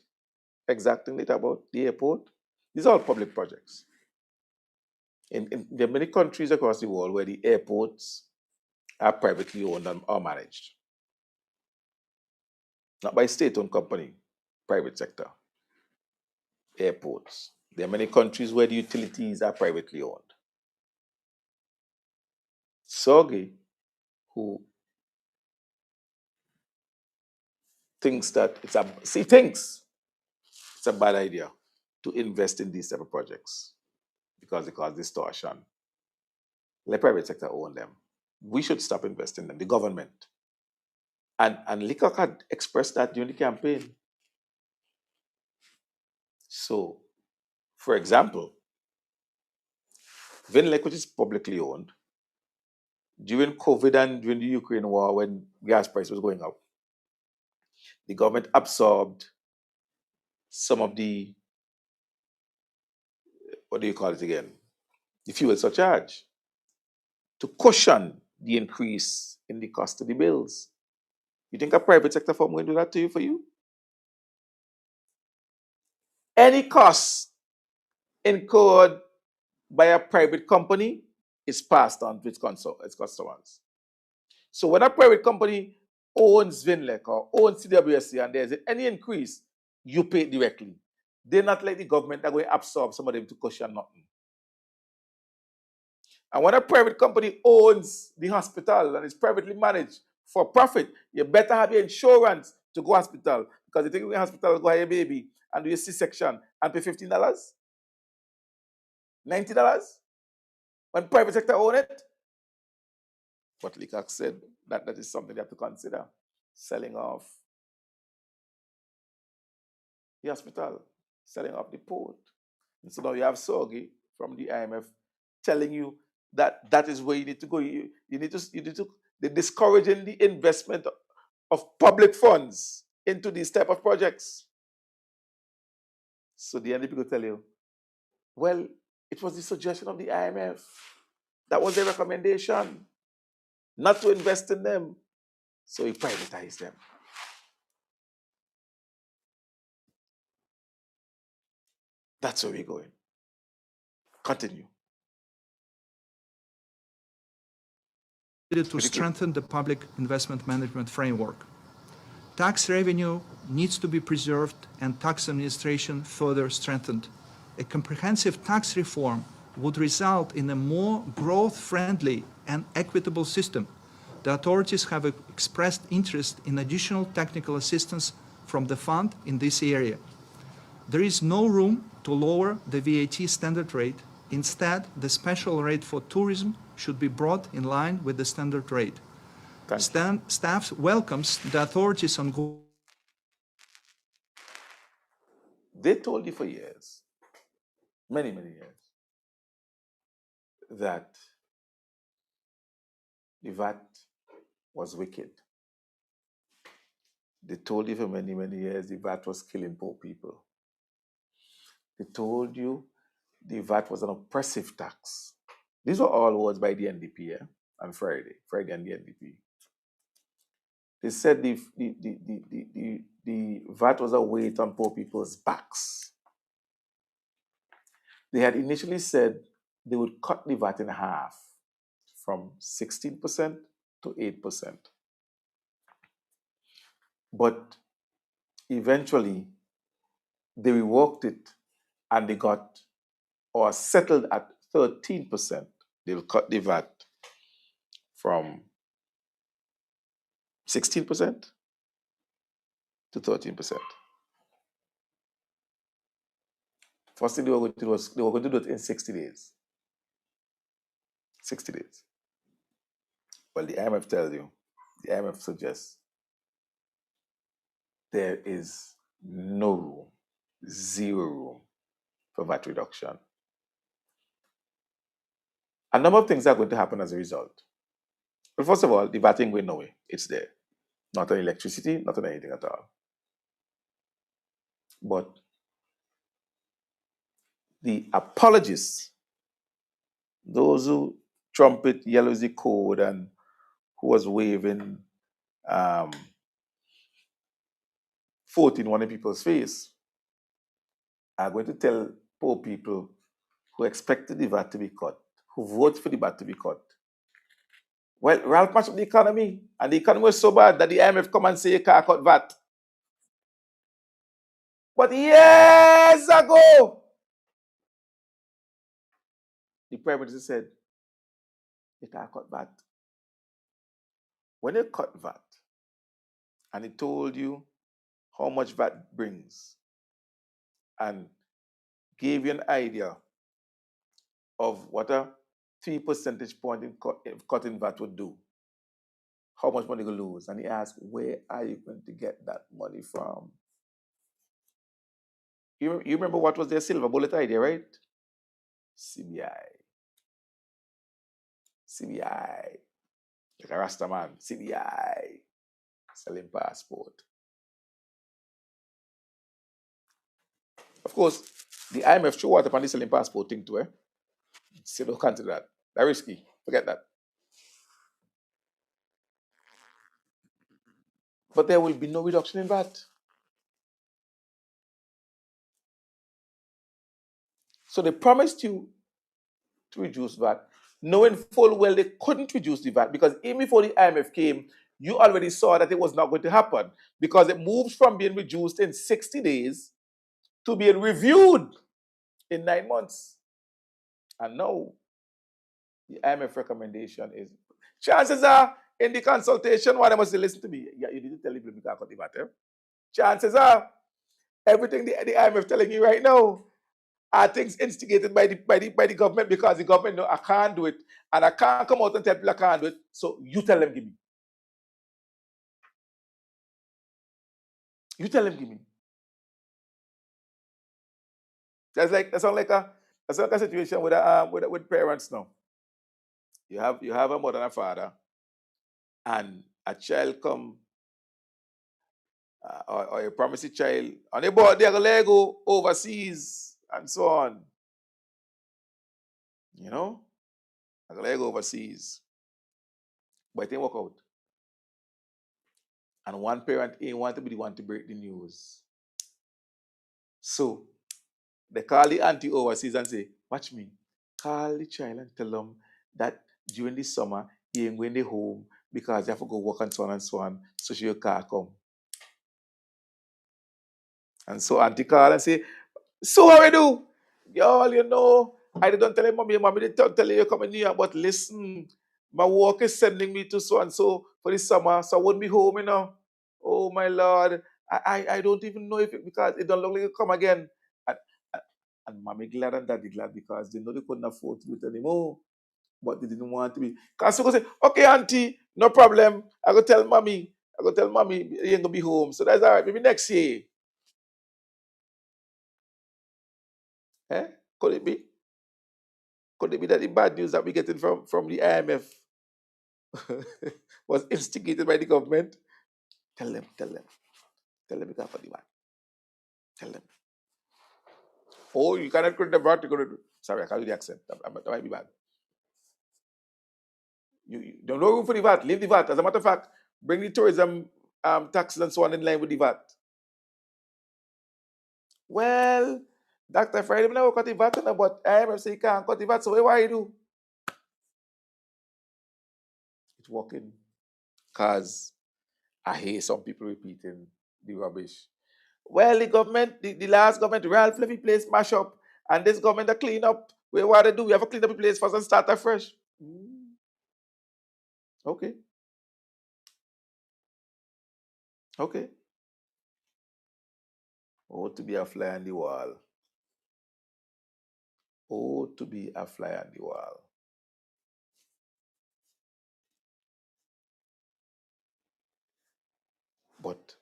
exacting later about the airport. These are all public projects. There are many countries across the world where the airports are privately owned and are managed. Not by state-owned company, private sector. Airports. There are many countries where the utilities are privately owned. Sorgi, who thinks that it's a bad idea to invest in these type of projects because it causes distortion. Let private sector own them. We should stop investing in them, the government. And Leacock had expressed that during the campaign. So, for example, Vinlec, which is publicly owned, during COVID and during the Ukraine war, when gas price was going up, the government absorbed some of the, what do you call it again? The fuel surcharge to cushion the increase in the cost of the bills. You think a private sector firm will do that to you for you? Any cost incurred by a private company is passed on to its customers. So when a private company owns Vinlec or owns CWSC and there's any increase, you pay it directly. They're not like the government that will absorb some of them to cushion nothing. And when a private company owns the hospital and is privately managed for profit, you better have your insurance to go hospital, because you think you go hospital, go have your baby and do your C-section and pay $15, $90 when private sector own it. But Leacock said that is something they have to consider, selling off the hospital, selling off the port. And so now you have Sorgi from the IMF telling you that is where you need to go. You need to they're discouraging the investment of public funds into these type of projects. So the NDP will tell you, well, it was the suggestion of the IMF. That was their recommendation, not to invest in them. So he privatized them. That's where we're going. Continue. To strengthen the public investment management framework. Tax revenue needs to be preserved and tax administration further strengthened. A comprehensive tax reform would result in a more growth-friendly and equitable system. The authorities have expressed interest in additional technical assistance from the fund in this area. There is no room to lower the VAT standard rate. Instead, the special rate for tourism should be brought in line with the standard rate. Staff welcomes the authorities on. They told you for years, many, many years, that the VAT was wicked. They told you for many, many years the VAT was killing poor people. They told you the VAT was an oppressive tax. These were all words by the NDP, yeah? On Friday and the NDP. They said the VAT was a weight on poor people's backs. They had initially said they would cut the VAT in half from 16% to 8%. But eventually, they reworked it and they got or settled at 13%. They'll cut the VAT from 16% to 13%. First thing they were going to do was they were going to do it in 60 days. 60 days. Well, the IMF tells you, the IMF suggests there is no room, zero room for VAT reduction. A number of things are going to happen as a result. Well, first of all, the VAT ain't going nowhere. It's there. Not on electricity, not on anything at all. But the apologists, those who trumpet yellow is the code and who was waving 14 in people's face, are going to tell poor people who expected the VAT to be cut, who voted for the VAT to be cut. Well, Ralph matched up the economy, and the economy was so bad that the IMF come and say you can't cut VAT. But years ago, the Prime Minister said, you can't cut VAT. When you cut VAT, and he told you how much VAT brings, and gave you an idea of what a 3 percentage point in cutting VAT would do, how much money you lose. And he asked, where are you going to get that money from? You remember what was their silver bullet idea, right? CBI. Like a Rasta man, CBI. Selling passport. Of course, the IMF threw out upon the selling passport thing too, eh? Say no can't do that. That's risky. Forget that. But there will be no reduction in VAT. So they promised you to reduce VAT, knowing full well they couldn't reduce the VAT because even before the IMF came, you already saw that it was not going to happen because it moves from being reduced in 60 days to being reviewed in 9 months. And now, the IMF recommendation is, chances are, in the consultation, why they must listen to me? Yeah, you didn't tell people because cut the VAT. Chances are, everything the IMF telling you right now are things instigated by the government because the government know I can't do it and I can't come out and tell people I can't do it. So you tell them give me. You tell them give me. That's sounds like a situation with parents now. You have a mother and a father, and a child come or you promise a child on a board they're gonna go overseas and so on. You know? They're gonna go overseas. But it didn't work out. And one parent ain't want to be the one to break the news. So they call the auntie overseas and say, watch me. Call the child and tell them that during the summer he ain't going to home because they have to go work and so on and so on. So she can't come. And so auntie call and say, so what we do? Y'all, you know, I didn't tell mommy didn't tell you coming here, but listen, my work is sending me to so and so for the summer, so I won't be home, you know. Oh my Lord. I don't even know if it because it don't look like it come again. And mommy glad and daddy glad because they know they couldn't afford to do it anymore. But they didn't want to be. Because so go say, okay, auntie, no problem. I go tell mommy you ain't gonna be home. So that's all right. Maybe next year. Eh? Could it be? Could it be that the bad news that we're getting from the IMF was instigated by the government? Tell them. Tell them we can't for the man. Tell them. Oh, you cannot credit the VAT. Sorry, I can't do the accent. That might be bad. You don't know room for the VAT. Leave the VAT. As a matter of fact, bring the tourism taxes and so on in line with the VAT. Well, Dr. Friday, never cut the VAT, but IMF say you can't cut the VAT, so what you do? It's working. Because I hear some people repeating the rubbish. Well, the government, the last government, Ralph Levy place mash up, and this government, a clean up. What they do? We have to clean up the place first and start afresh. Okay. Okay. Oh, to be a fly on the wall. Oh, to be a fly on the wall. But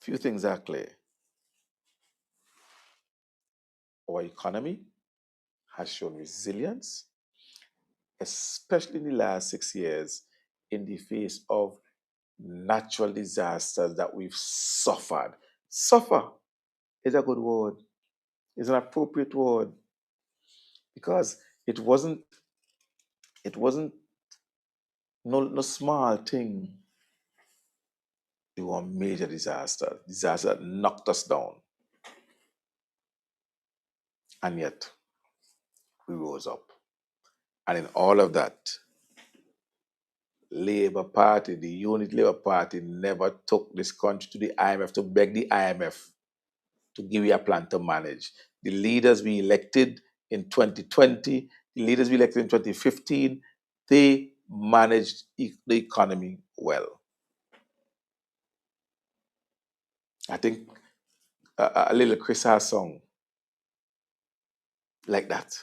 few things are clear. Our economy has shown resilience, especially in the last 6 years, in the face of natural disasters that we've suffered. Suffer is a good word. It's an appropriate word. Because it wasn't no small thing. It was a major disaster that knocked us down. And yet, we rose up. And in all of that, Labour Party, the unit Labour Party, never took this country to the IMF to beg the IMF to give you a plan to manage. The leaders we elected in 2020, the leaders we elected in 2015, they managed the economy well. I think a little Chris Harris song like that.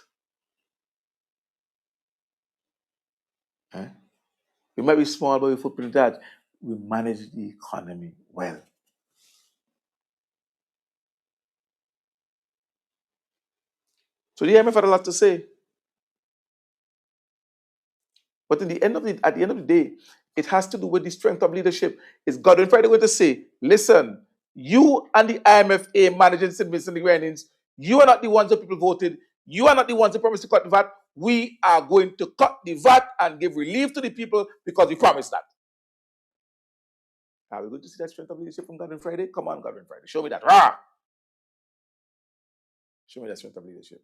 We might be small, but we footprint that. We manage the economy well. So the IMF had a lot to say. But at the end of the day, it has to do with the strength of leadership. Is Godwin Friday going to say, listen, you and the IMF managing St. Vincent and the Grenadines, you are not the ones that people voted. You are not the ones that promised to cut the VAT. We are going to cut the VAT and give relief to the people because we promised that. Are we going to see that strength of leadership from Godwin Friday? Come on, Godwin Friday. Show me that. Rah! Show me that strength of leadership.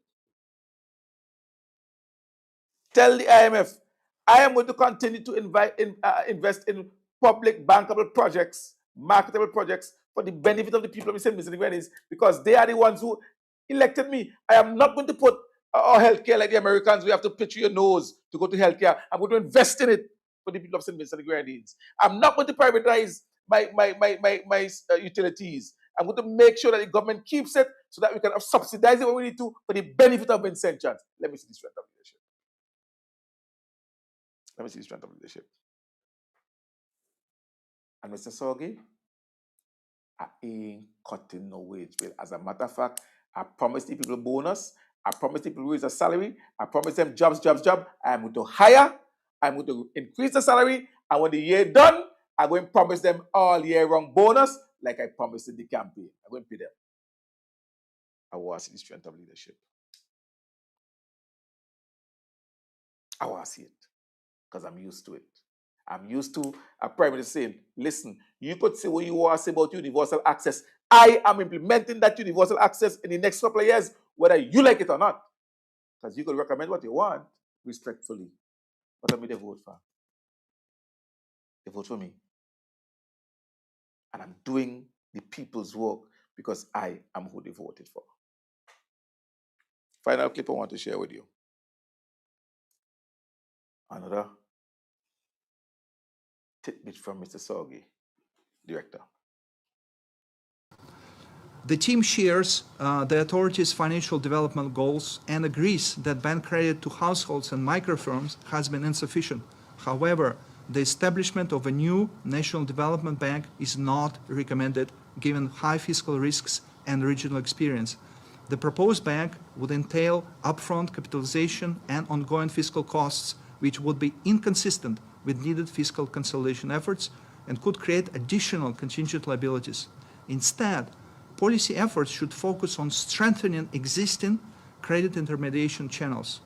Tell the IMF, I am going to continue to invest in public bankable projects, marketable projects for the benefit of the people of St. Vincent and the Grenadines because they are the ones who elected me. I am not going to put our healthcare like the Americans. We have to pitch your nose to go to healthcare. I'm going to invest in it for the people of St. Vincent and the Grenadines. I'm not going to privatize my utilities. I'm going to make sure that the government keeps it so that we can subsidize it when we need to for the benefit of Vincentians. Let me see the strength of leadership. Let me see the strength of leadership. And Mr. Sorgi, I ain't cutting no wage bill. As a matter of fact, I promised the people bonus. I promised the people raise a salary. I promised them jobs. I'm going to hire. I'm going to increase the salary. And when the year done, I'm going to promise them all year round bonus like I promised in the campaign. I'm going to pay them. I want to see the strength of leadership. I want to see it. Because I'm used to it. I'm used to a prime minister saying, listen, you could say what you want to say about universal access. I am implementing that universal access in the next couple of years, whether you like it or not. Because you could recommend what you want respectfully. What am I they vote for? They vote for me. And I'm doing the people's work because I am who they voted for. Final clip I want to share with you. Another tidbit from Mr. Sorgi, director. The team shares the authority's financial development goals and agrees that bank credit to households and microfirms has been insufficient. However, the establishment of a new national development bank is not recommended given high fiscal risks and regional experience. The proposed bank would entail upfront capitalization and ongoing fiscal costs, which would be inconsistent with needed fiscal consolidation efforts and could create additional contingent liabilities. Instead, policy efforts should focus on strengthening existing credit intermediation channels.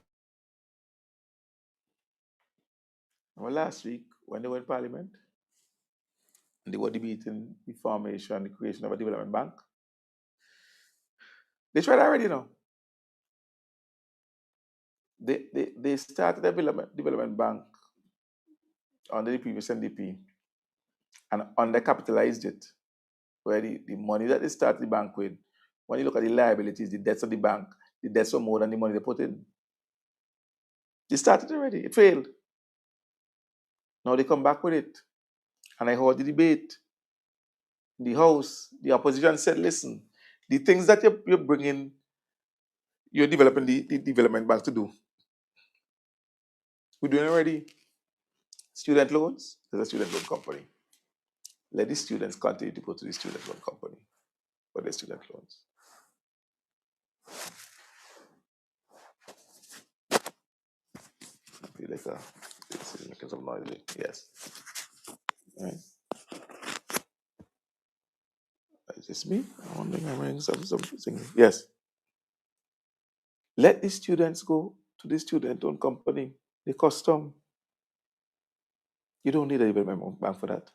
Well, last week, when they were in Parliament, and they were debating the formation, the creation of a development bank, they tried already now. They started a development bank under the previous NDP and undercapitalized it, where the money that they started the bank with, when you look at the liabilities, the debts of the bank, the debts were more than the money they put in. They started already. It failed. Now they come back with it. And I heard the debate in the House. The opposition said, listen, the things that you're bringing, you're developing the development bank to do, we're doing already. Student loans, there's a student loan company. Let the students continue to go to the student loan company for their student loans. I feel like this is making some noise. Yes. Right. Is this me? I'm wondering, I'm hearing something. Yes. Let the students go to the student loan company, the custom. You don't need a development bank for that.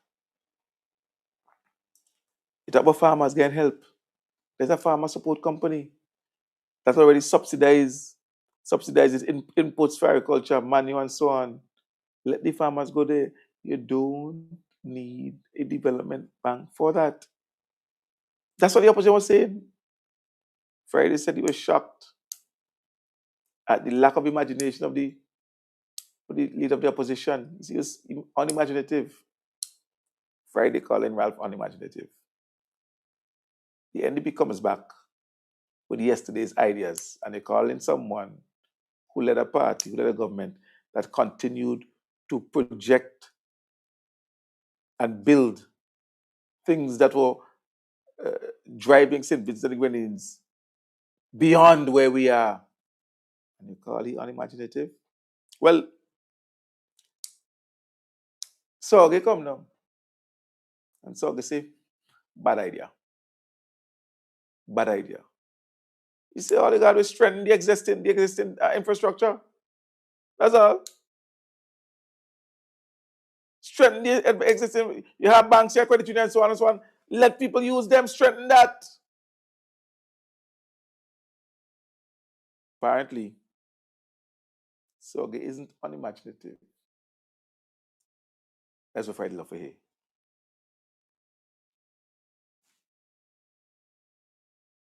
You talk about farmers getting help. There's a farmer support company that already subsidizes inputs for agriculture, manure, and so on. Let the farmers go there. You don't need a development bank for that. That's what the opposition was saying. Friday said he was shocked at the lack of imagination of the leader of the opposition. He was unimaginative. Friday calling Ralph unimaginative. The NDP comes back with yesterday's ideas, and they call in someone who led a party, who led a government that continued to project and build things that were driving St. Vincent and the Grenadines beyond where we are. And you call it unimaginative? Well, Sorge come now. And Sorge say, bad idea. Bad idea. You say all you got to strengthen the existing infrastructure. That's all. Strengthen the existing. You have banks, you have credit unions, so on and so on. Let people use them, strengthen that. Apparently, Sorge isn't unimaginative. That's what Friday love for here.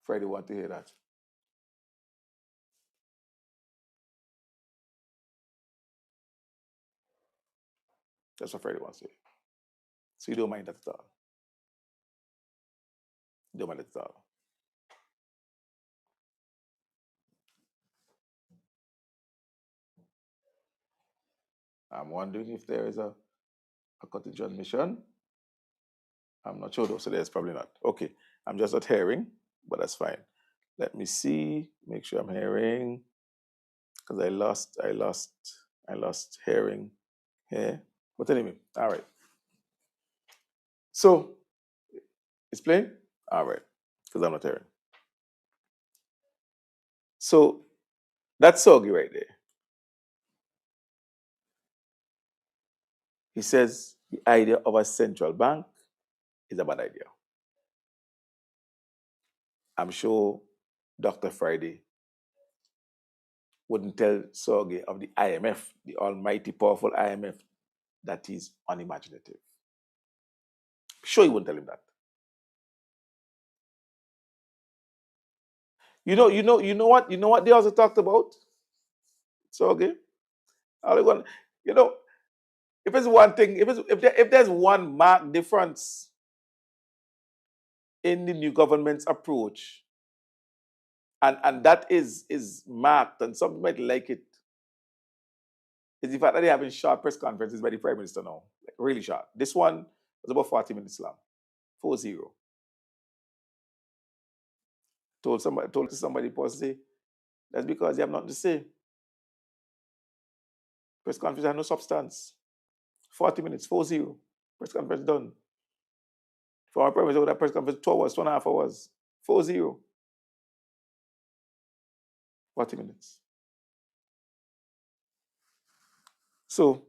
Friday want to hear that. That's what Friday wants to hear. So you don't mind that at all. You don't mind that at all. I'm wondering if there is a contingent mission. I'm not sure though, so there's probably not. Okay, I'm just not hearing, but that's fine. Let me see, make sure I'm hearing, because I lost hearing here. But anyway, all right. So, it's playing? All right, because I'm not hearing. So, that's Sorge right there. He says the idea of a central bank is a bad idea. I'm sure Dr. Friday wouldn't tell Sorge of the IMF, the almighty powerful IMF, that he's unimaginative. Sure, he wouldn't tell him that. You know what they also talked about? Sorge? If it's one thing, if there's one marked difference in the new government's approach, and that is marked, and some might like it, is the fact that they're having short press conferences by the Prime Minister now. Like really short. This one was about 40 minutes long. 4-0. Told somebody personally, that's because they have nothing to say. Press conference has no substance. 40 minutes, 4-0. Press conference done. For our Prime Minister, that press conference 2 hours, 2.5 hours. 40. 40 minutes. So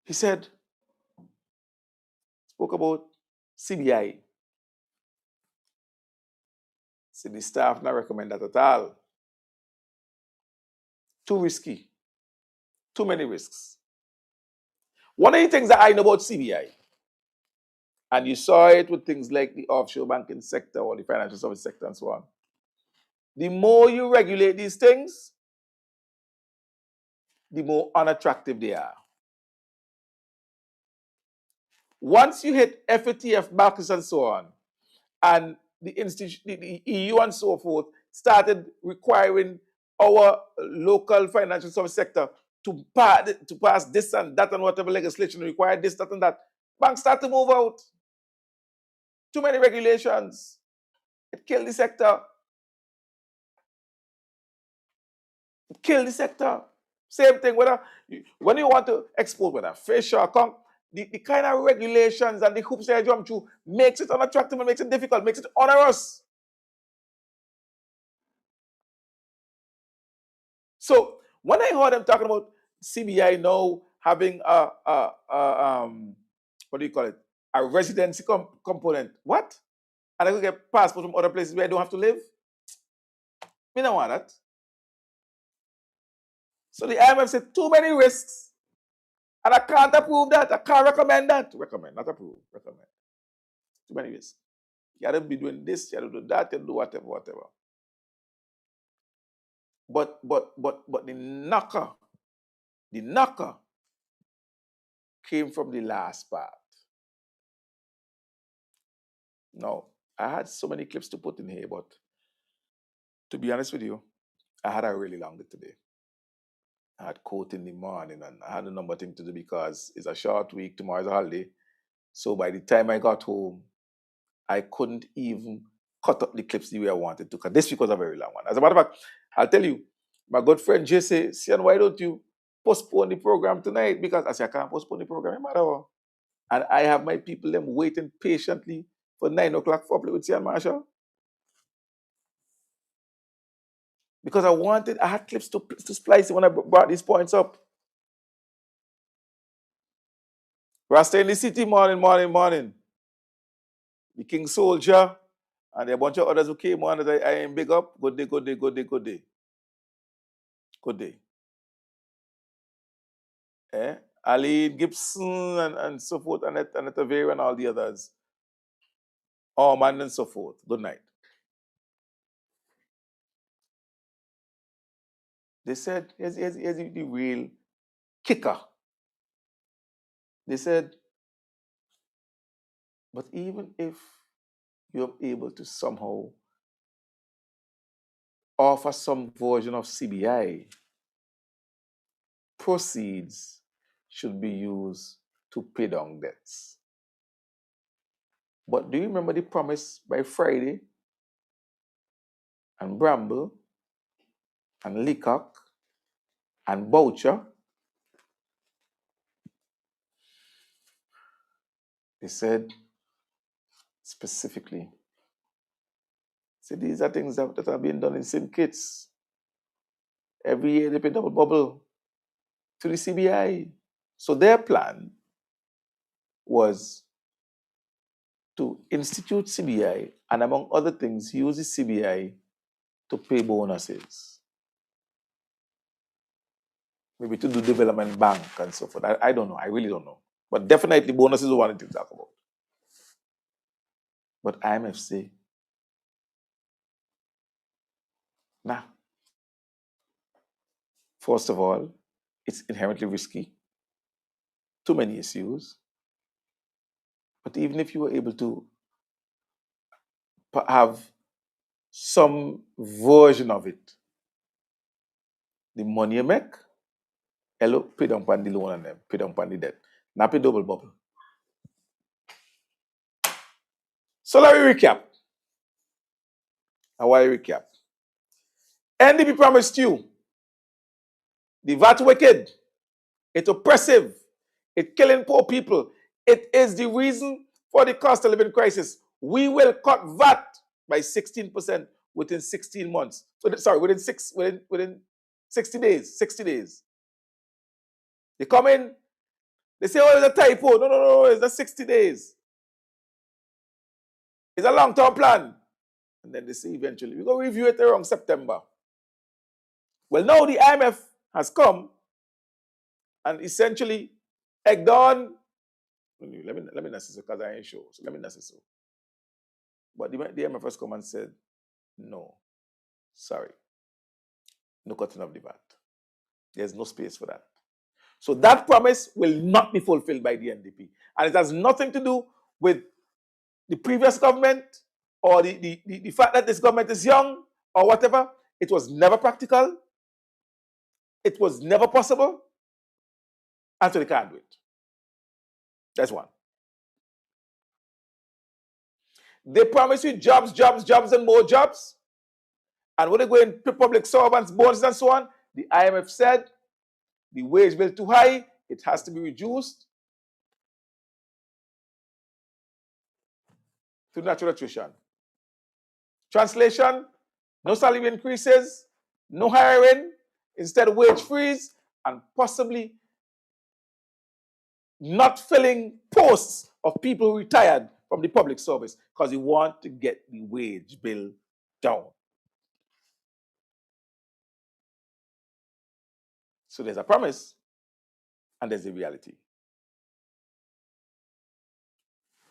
he said, spoke about CBI. So the staff not recommend that at all. Too risky. Too many risks. One of the things that I know about CBI, and you saw it with things like the offshore banking sector or the financial service sector and so on, the more you regulate these things, the more unattractive they are. Once you hit FATF, Marcus and so on, and the EU and so forth started requiring our local financial service sector to pass this and that and whatever legislation required, this, that, and that, banks start to move out. Too many regulations. It killed the sector. It killed the sector. Same thing, when you want to export, whether fish or conch, the kind of regulations and the hoops they jump through makes it unattractive and makes it difficult, makes it onerous. So when I heard them talking about CBI now having what do you call it? A residency component. What? And I could get passports from other places where I don't have to live? Me don't want that. So the IMF said too many risks. And I can't approve that. I can't recommend that. Recommend, not approve. Recommend. Too many risks. You gotta be doing this, you gotta do that, you gotta do whatever. But the knocker came from the last part. Now, I had so many clips to put in here, but to be honest with you, I had a really long day today. I had court in the morning and I had a number of things to do because it's a short week, tomorrow's a holiday. So by the time I got home, I couldn't even cut up the clips the way I wanted to, because this week was a very long one. As a matter of fact, I'll tell you, my good friend Jay said, Sehon, why don't you postpone the program tonight? Because I said, I can't postpone the program, no matter what. And I have my people them waiting patiently for 9 o'clock for play with Sehon Marshall. Because I had clips to splice when I brought these points up. Rasta in the city, morning. The King Soldier, and a bunch of others who came on that I am big up. Good day. Ali Gibson and so forth, and Tavera and all the others. Man and so forth. Good night. They said, here's the real kicker. They said, but even if you're able to somehow offer some version of CBI, proceeds should be used to pay down debts. But do you remember the promise by Friday and Bramble and Leacock and Boucher? They said specifically, these are things that are being done in syndicates. Every year they pay double bubble to the CBI. So their plan was to institute CBI and, among other things, use the CBI to pay bonuses. Maybe to do development bank and so forth. I don't know. I really don't know. But definitely bonuses are one thing to talk about. But IMF say, nah. First of all, it's inherently risky. Too many issues. But even if you were able to have some version of it, the money you make, hello, pay down on the loan and them, pay down on the debt. Not pay double bubble. So let me recap. How I recap? NDP promised you the VAT wicked, it's oppressive, it's killing poor people. It is the reason for the cost of living crisis. We will cut VAT by 16% within 16 months. Within 60 days. 60 days. They come in, they say, oh, it's a typo. No, it's the 60 days. It's a long-term plan. And then they say eventually, we're going to review it around September. Well, now the IMF has come and essentially egged on. Let me not say so because I ain't sure. So let me not say so. But the IMF has come and said, no, sorry, no cutting of the VAT. There's no space for that. So that promise will not be fulfilled by the NDP. And it has nothing to do with the previous government or the fact that this government is young or whatever. It was never practical. It was never possible. And so they can't do it. That's one. They promise you jobs, and more jobs. And when they go in public servants, bonuses, and so on, the IMF said the wage bill is too high, it has to be reduced to natural attrition. Translation, no salary increases, no hiring, instead wage freeze, and possibly not filling posts of people who retired from the public service because you want to get the wage bill down. So there's a promise and there's a reality.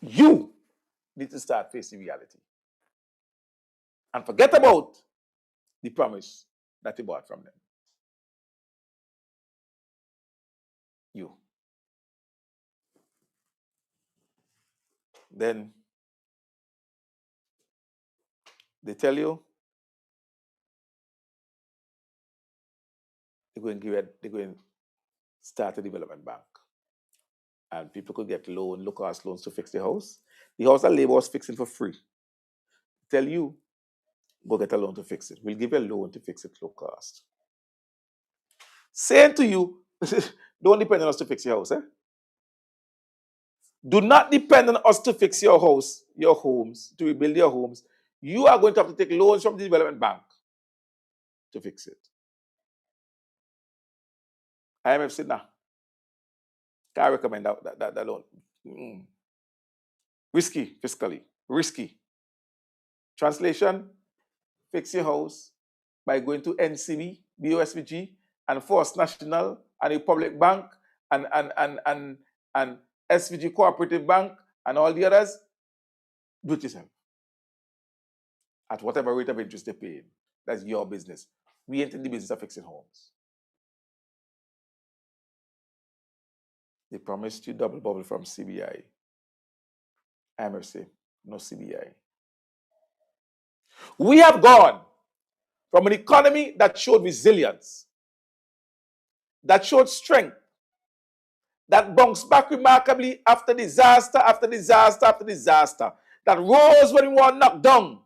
You need to start facing reality and forget about the promise that you bought from them. You. Then they tell you they're going to start a development bank. And people could get low-cost loans to fix the house. The house that Labour was fixing for free. Tell you, go get a loan to fix it. We'll give you a loan to fix it low cost. Saying to you, don't depend on us to fix your house. Do not depend on us to fix your house, your homes, to rebuild your homes. You are going to have to take loans from the development bank to fix it. IMF said, nah, can't recommend that loan. Risky, fiscally, risky. Translation, fix your house by going to NCB, BOSVG, and First National, and a public bank, and SVG Cooperative Bank, and all the others. Do it yourself. At whatever rate of interest they're paying. That's your business. We ain't in the business of fixing homes. They promised you double bubble from CBI. IMF say, no CBI. We have gone from an economy that showed resilience, that showed strength, that bounced back remarkably after disaster after disaster after disaster, that rose when we were knocked down,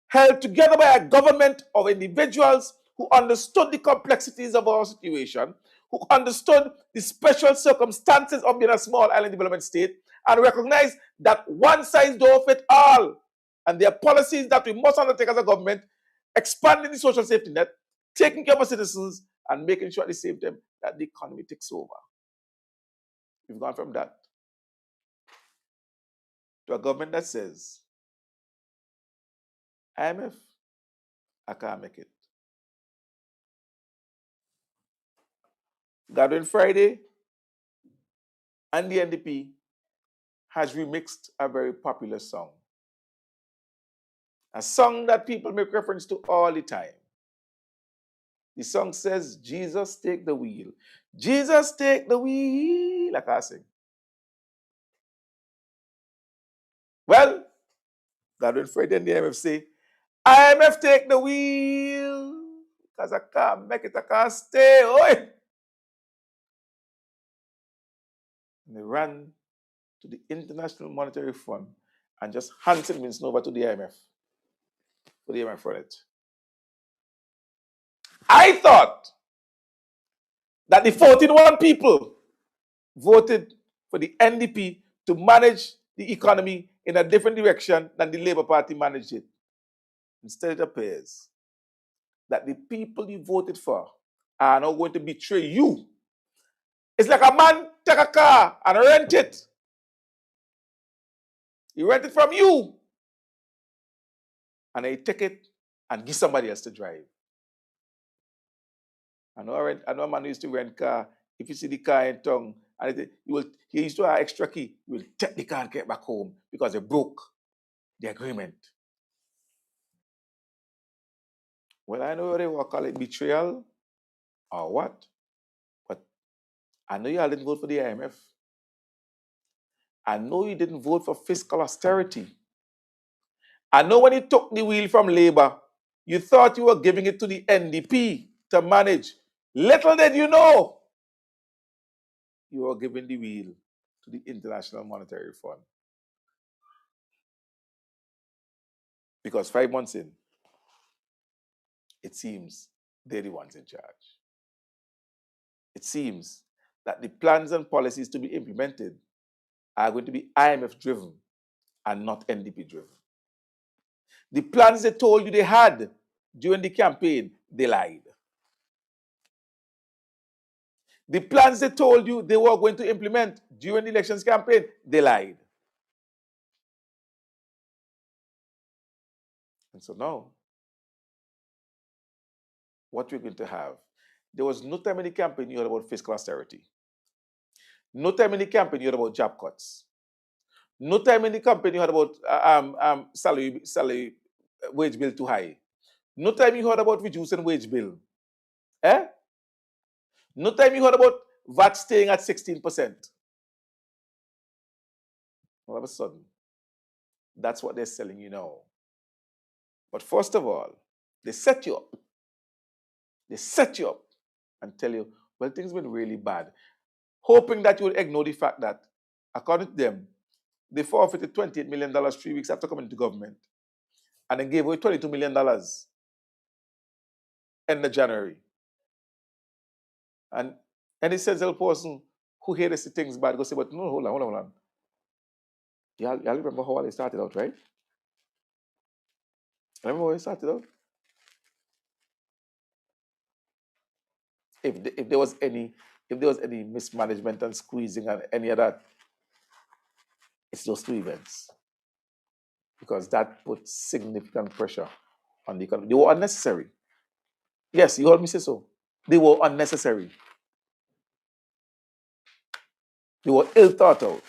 held together by a government of individuals who understood the complexities of our situation, who understood the special circumstances of being a small island development state, and recognized that one size don't fit all. And there are policies that we must undertake as a government, expanding the social safety net, taking care of our citizens, and making sure at the same time that the economy takes over. We've gone from that to a government that says, IMF, I can't make it. Gathering Friday and the NDP has remixed a very popular song. A song that people make reference to all the time. The song says, Jesus take the wheel. Jesus take the wheel, like I sing. Well, Gathering Friday and the IMF say, IMF take the wheel, because I can't make it, I can't stay. Oi! And they ran to the International Monetary Fund and just handed Winston over to the IMF. For the IMF run it. I thought that the 41 people voted for the NDP to manage the economy in a different direction than the Labour Party managed it. Instead, it appears that the people you voted for are now going to betray you. It's like a man take a car and rent it. He rent it from you, and then he take it and give somebody else to drive. I know a man who used to rent car. If you see the car in town, and he used to have extra key, you will take the car and get back home because they broke the agreement. Well, I know what they will call it, betrayal or what, but I know you all didn't vote for the IMF. I know you didn't vote for fiscal austerity. I know when you took the wheel from Labour, you thought you were giving it to the NDP to manage. Little did you know, you were giving the wheel to the International Monetary Fund. Because 5 months in, it seems they're the ones in charge. It seems that the plans and policies to be implemented are going to be IMF driven and not NDP driven. The plans they told you they had during the campaign, they lied. The plans they told you they were going to implement during the elections campaign, they lied. And so now, what we're going to have, there was no time in the campaign you heard about fiscal austerity. No time in the campaign you heard about job cuts. No time in the campaign you heard about salary wage bill too high. No time you heard about reducing wage bill. No time you heard about VAT staying at 16%. All of a sudden, that's what they're selling you now. But first of all, they set you up. They set you up and tell you, well, things have been really bad, hoping that you will ignore the fact that, according to them, they forfeited $28 million 3 weeks after coming into government and then gave away $22 million end of January. And any sensible person who hears the things bad go say, but no, hold on. Y'all remember how they started out, right? Remember how it started out? If there was any mismanagement and squeezing and any of that, it's those two events. Because that put significant pressure on the economy. They were unnecessary. Yes, you heard me say so. They were unnecessary. They were ill thought out.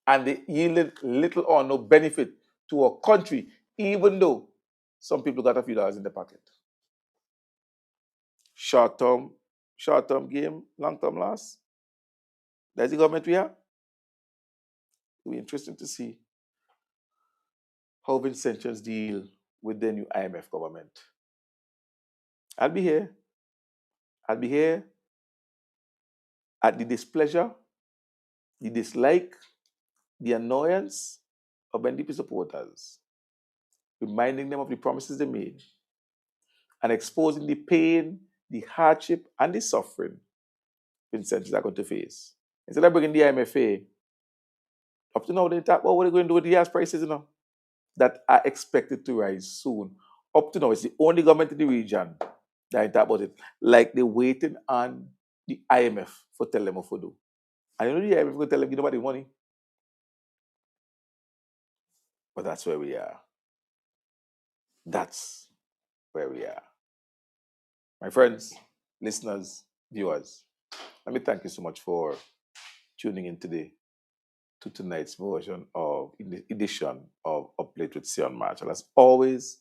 And they yielded little or no benefit to a country, even though some people got a few dollars in their pocket. Short-term game, long-term loss. That's the government we have. It'll be interesting to see how Vincentians deal with the new IMF government. I'll be here at the displeasure, the dislike, the annoyance of NDP supporters, reminding them of the promises they made and exposing the pain, the hardship, and the suffering Vincentians are going to face. Instead of bringing the IMFA, up to now, they talk about what they're going to do with the gas prices, that are expected to rise soon. Up to now, it's the only government in the region that talk about it. Like they're waiting on the IMF for tell them what to do. And the IMF will tell them, give nobody money. But that's where we are. That's where we are. My friends, listeners, viewers, let me thank you so much for tuning in today to tonight's edition of Up Late with Sehon Marshall. As always,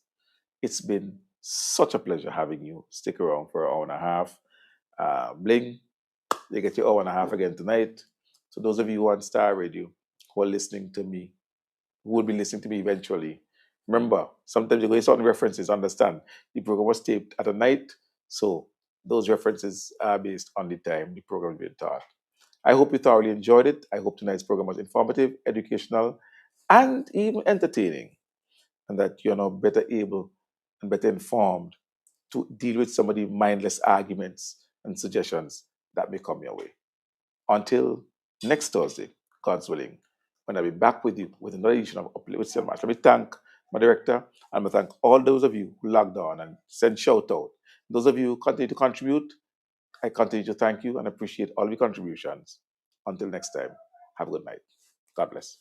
it's been such a pleasure having you. Stick around for an hour and a half. Bling, you get your hour and a half again tonight. So those of you who are on Star Radio, who are listening to me, who will be listening to me eventually, remember, sometimes you go to certain references, understand, the program was taped at a night, so those references are based on the time the program is being taught. I hope you thoroughly enjoyed it. I hope tonight's program was informative, educational, and even entertaining, and that you're now better able and better informed to deal with some of the mindless arguments and suggestions that may come your way. Until next Thursday, God's willing, when I'll be back with you with another edition of Uplift with Sehon Marshall. Let me thank my director, and I thank all those of you who logged on and sent shout out. Those of you who continue to contribute, I continue to thank you and appreciate all your contributions. Until next time, have a good night. God bless.